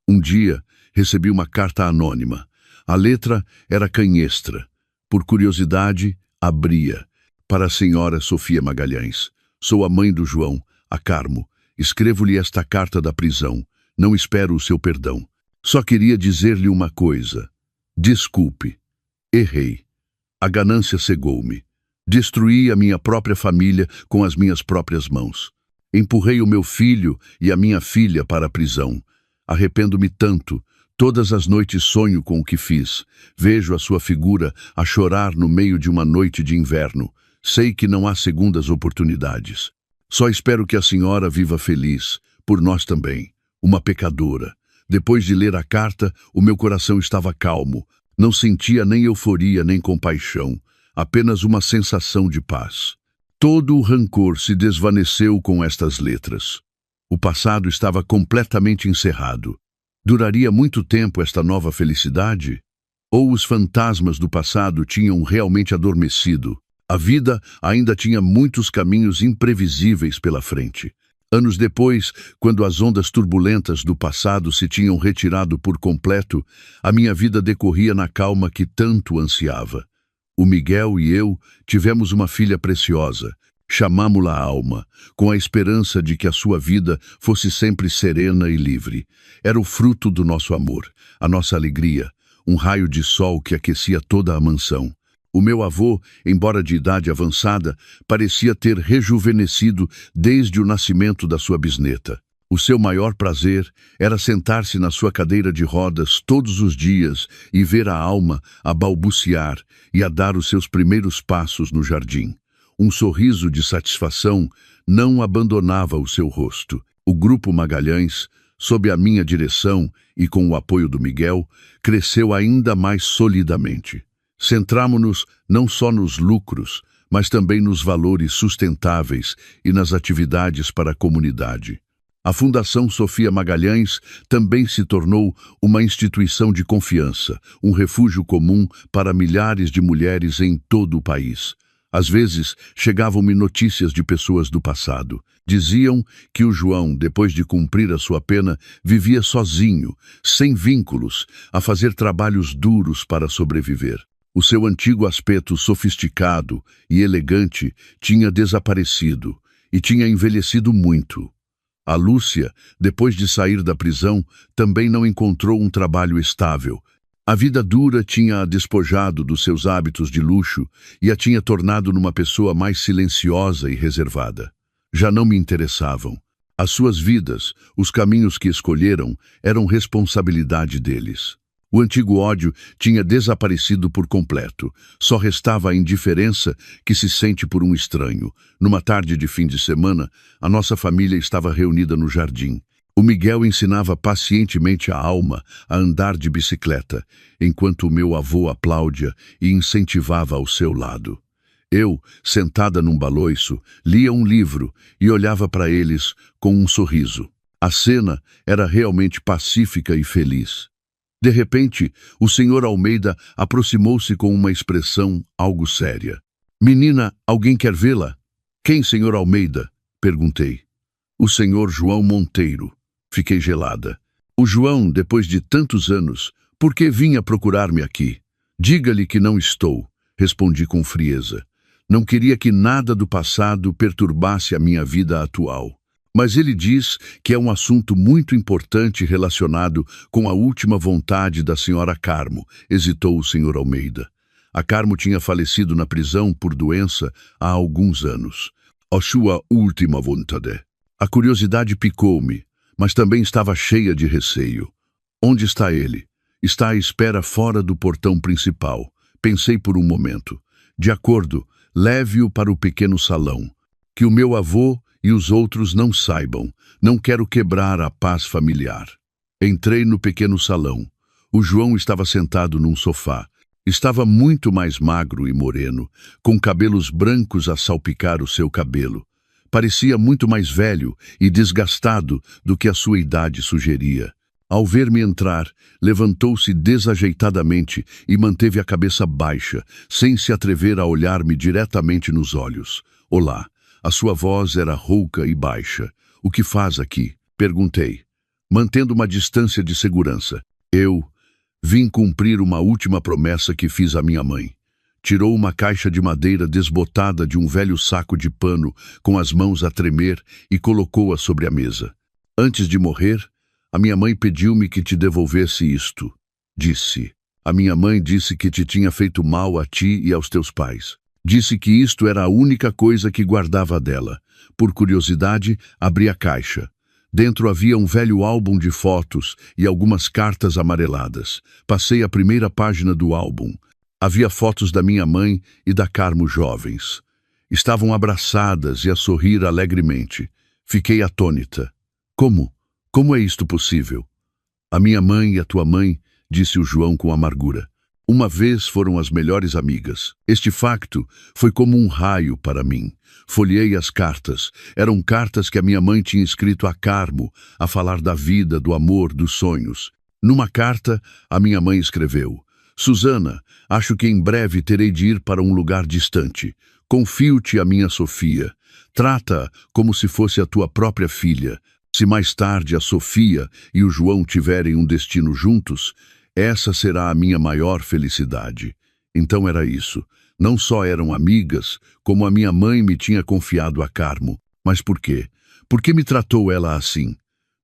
A: Um dia, recebi uma carta anônima. A letra era canhestra. Por curiosidade, abria. Para a senhora Sofia Magalhães. Sou a mãe do João, a Carmo. Escrevo-lhe esta carta da prisão. Não espero o seu perdão. Só queria dizer-lhe uma coisa. Desculpe. Errei. A ganância cegou-me. Destruí a minha própria família com as minhas próprias mãos. Empurrei o meu filho e a minha filha para a prisão. Arrependo-me tanto. Todas as noites sonho com o que fiz. Vejo a sua figura a chorar no meio de uma noite de inverno. Sei que não há segundas oportunidades. Só espero que a senhora viva feliz, por nós também, uma pecadora. Depois de ler a carta, o meu coração estava calmo. Não sentia nem euforia nem compaixão, apenas uma sensação de paz. Todo o rancor se desvaneceu com estas letras. O passado estava completamente encerrado. Duraria muito tempo esta nova felicidade? Ou os fantasmas do passado tinham realmente adormecido? A vida ainda tinha muitos caminhos imprevisíveis pela frente. Anos depois, quando as ondas turbulentas do passado se tinham retirado por completo, a minha vida decorria na calma que tanto ansiava. O Miguel e eu tivemos uma filha preciosa. Chamámo-la Alma, com a esperança de que a sua vida fosse sempre serena e livre. Era o fruto do nosso amor, a nossa alegria, um raio de sol que aquecia toda a mansão. O meu avô, embora de idade avançada, parecia ter rejuvenescido desde o nascimento da sua bisneta. O seu maior prazer era sentar-se na sua cadeira de rodas todos os dias e ver a Alma a balbuciar e a dar os seus primeiros passos no jardim. Um sorriso de satisfação não abandonava o seu rosto. O Grupo Magalhães, sob a minha direção e com o apoio do Miguel, cresceu ainda mais solidamente. Centramo-nos não só nos lucros, mas também nos valores sustentáveis e nas atividades para a comunidade. A Fundação Sofia Magalhães também se tornou uma instituição de confiança, um refúgio comum para milhares de mulheres em todo o país. Às vezes, chegavam-me notícias de pessoas do passado. Diziam que o João, depois de cumprir a sua pena, vivia sozinho, sem vínculos, a fazer trabalhos duros para sobreviver. O seu antigo aspecto sofisticado e elegante tinha desaparecido e tinha envelhecido muito. A Lúcia, depois de sair da prisão, também não encontrou um trabalho estável. A vida dura tinha a despojado dos seus hábitos de luxo e a tinha tornado numa pessoa mais silenciosa e reservada. Já não me interessavam. As suas vidas, os caminhos que escolheram, eram responsabilidade deles. O antigo ódio tinha desaparecido por completo. Só restava a indiferença que se sente por um estranho. Numa tarde de fim de semana, a nossa família estava reunida no jardim. O Miguel ensinava pacientemente a Alma a andar de bicicleta, enquanto o meu avô aplaudia e incentivava ao seu lado. Eu, sentada num baloiço, lia um livro e olhava para eles com um sorriso. A cena era realmente pacífica e feliz. De repente, o Sr. Almeida aproximou-se com uma expressão algo séria. "Menina, alguém quer vê-la?" "Quem, Sr. Almeida?" perguntei. "O Sr. João Monteiro." Fiquei gelada. "O João, depois de tantos anos, por que vinha procurar-me aqui?" "Diga-lhe que não estou", respondi com frieza. Não queria que nada do passado perturbasse a minha vida atual. "Mas ele diz que é um assunto muito importante relacionado com a última vontade da senhora Carmo", hesitou o Sr. Almeida. A Carmo tinha falecido na prisão por doença há alguns anos. "A sua última vontade." A curiosidade picou-me, mas também estava cheia de receio. "Onde está ele?" "Está à espera fora do portão principal." Pensei por um momento. "De acordo, leve-o para o pequeno salão. Que o meu avô e os outros não saibam. Não quero quebrar a paz familiar." Entrei no pequeno salão. O João estava sentado num sofá. Estava muito mais magro e moreno, com cabelos brancos a salpicar o seu cabelo. Parecia muito mais velho e desgastado do que a sua idade sugeria. Ao ver-me entrar, levantou-se desajeitadamente e manteve a cabeça baixa, sem se atrever a olhar-me diretamente nos olhos. "Olá." A sua voz era rouca e baixa. "O que faz aqui?" perguntei, mantendo uma distância de segurança. "Eu vim cumprir uma última promessa que fiz à minha mãe." Tirou uma caixa de madeira desbotada de um velho saco de pano com as mãos a tremer e colocou-a sobre a mesa. "Antes de morrer, a minha mãe pediu-me que te devolvesse isto", disse. "A minha mãe disse que te tinha feito mal a ti e aos teus pais. Disse que isto era a única coisa que guardava dela." Por curiosidade, abri a caixa. Dentro havia um velho álbum de fotos e algumas cartas amareladas. Passei a primeira página do álbum. Havia fotos da minha mãe e da Carmo jovens. Estavam abraçadas e a sorrir alegremente. Fiquei atônita. Como? Como é isto possível?" "A minha mãe e a tua mãe", disse o João com amargura, "uma vez foram as melhores amigas." Este facto foi como um raio para mim. Folheei as cartas. Eram cartas que a minha mãe tinha escrito a Carmo, a falar da vida, do amor, dos sonhos. Numa carta, a minha mãe escreveu: "Susana, acho que em breve terei de ir para um lugar distante. Confio-te a minha Sofia. Trata-a como se fosse a tua própria filha. Se mais tarde a Sofia e o João tiverem um destino juntos, essa será a minha maior felicidade." Então era isso. Não só eram amigas, como a minha mãe me tinha confiado a Carmo. Mas por quê? Por que me tratou ela assim?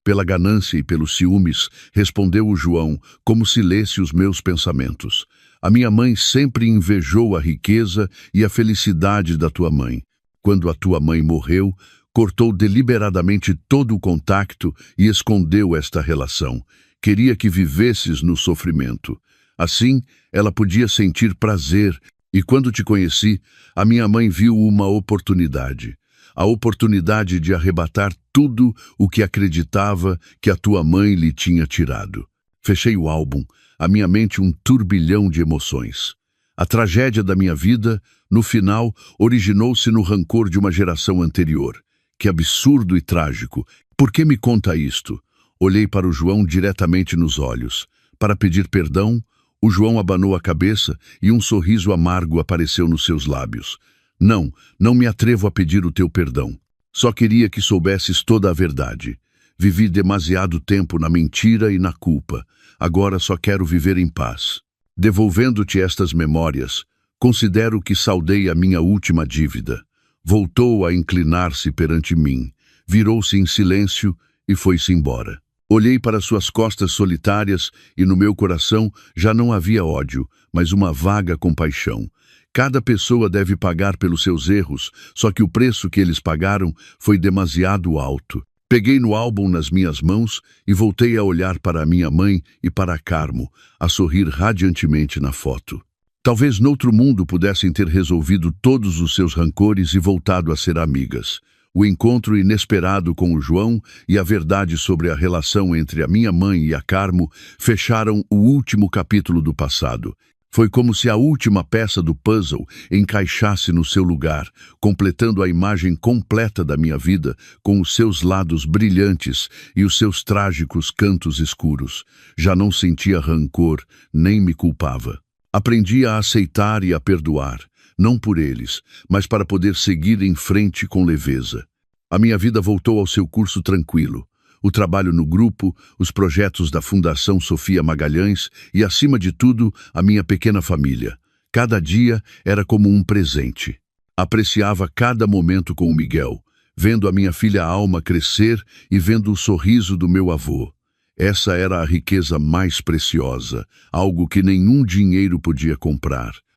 A: "Pela ganância e pelos ciúmes", respondeu o João, como se lesse os meus pensamentos. "A minha mãe sempre invejou a riqueza e a felicidade da tua mãe. Quando a tua mãe morreu, cortou deliberadamente todo o contacto e escondeu esta relação. Queria que vivesses no sofrimento. Assim, ela podia sentir prazer, e quando te conheci, a minha mãe viu uma oportunidade. A oportunidade de arrebatar tudo o que acreditava que a tua mãe lhe tinha tirado." Fechei o álbum, a minha mente um turbilhão de emoções. A tragédia da minha vida, no final, originou-se no rancor de uma geração anterior. Que absurdo e trágico. Por que me conta isto? Olhei para o João diretamente nos olhos. Para pedir perdão, o João abanou a cabeça e um sorriso amargo apareceu nos seus lábios. "Não, não me atrevo a pedir o teu perdão. Só queria que soubesses toda a verdade. Vivi demasiado tempo na mentira e na culpa. Agora só quero viver em paz. Devolvendo-te estas memórias, considero que saldei a minha última dívida." Voltou a inclinar-se perante mim, virou-se em silêncio e foi-se embora. Olhei para suas costas solitárias e no meu coração já não havia ódio, mas uma vaga compaixão. Cada pessoa deve pagar pelos seus erros, só que o preço que eles pagaram foi demasiado alto. Peguei no álbum nas minhas mãos e voltei a olhar para a minha mãe e para a Carmo, a sorrir radiantemente na foto. Talvez noutro mundo pudessem ter resolvido todos os seus rancores e voltado a ser amigas. O encontro inesperado com o João e a verdade sobre a relação entre a minha mãe e a Carmo fecharam o último capítulo do passado. Foi como se a última peça do puzzle encaixasse no seu lugar, completando a imagem completa da minha vida, com os seus lados brilhantes e os seus trágicos cantos escuros. Já não sentia rancor, nem me culpava. Aprendi a aceitar e a perdoar, não por eles, mas para poder seguir em frente com leveza. A minha vida voltou ao seu curso tranquilo. O trabalho no grupo, os projetos da Fundação Sofia Magalhães e, acima de tudo, a minha pequena família. Cada dia era como um presente. Apreciava cada momento com o Miguel, vendo a minha filha Alma crescer e vendo o sorriso do meu avô. Essa era a riqueza mais preciosa, algo que nenhum dinheiro podia comprar.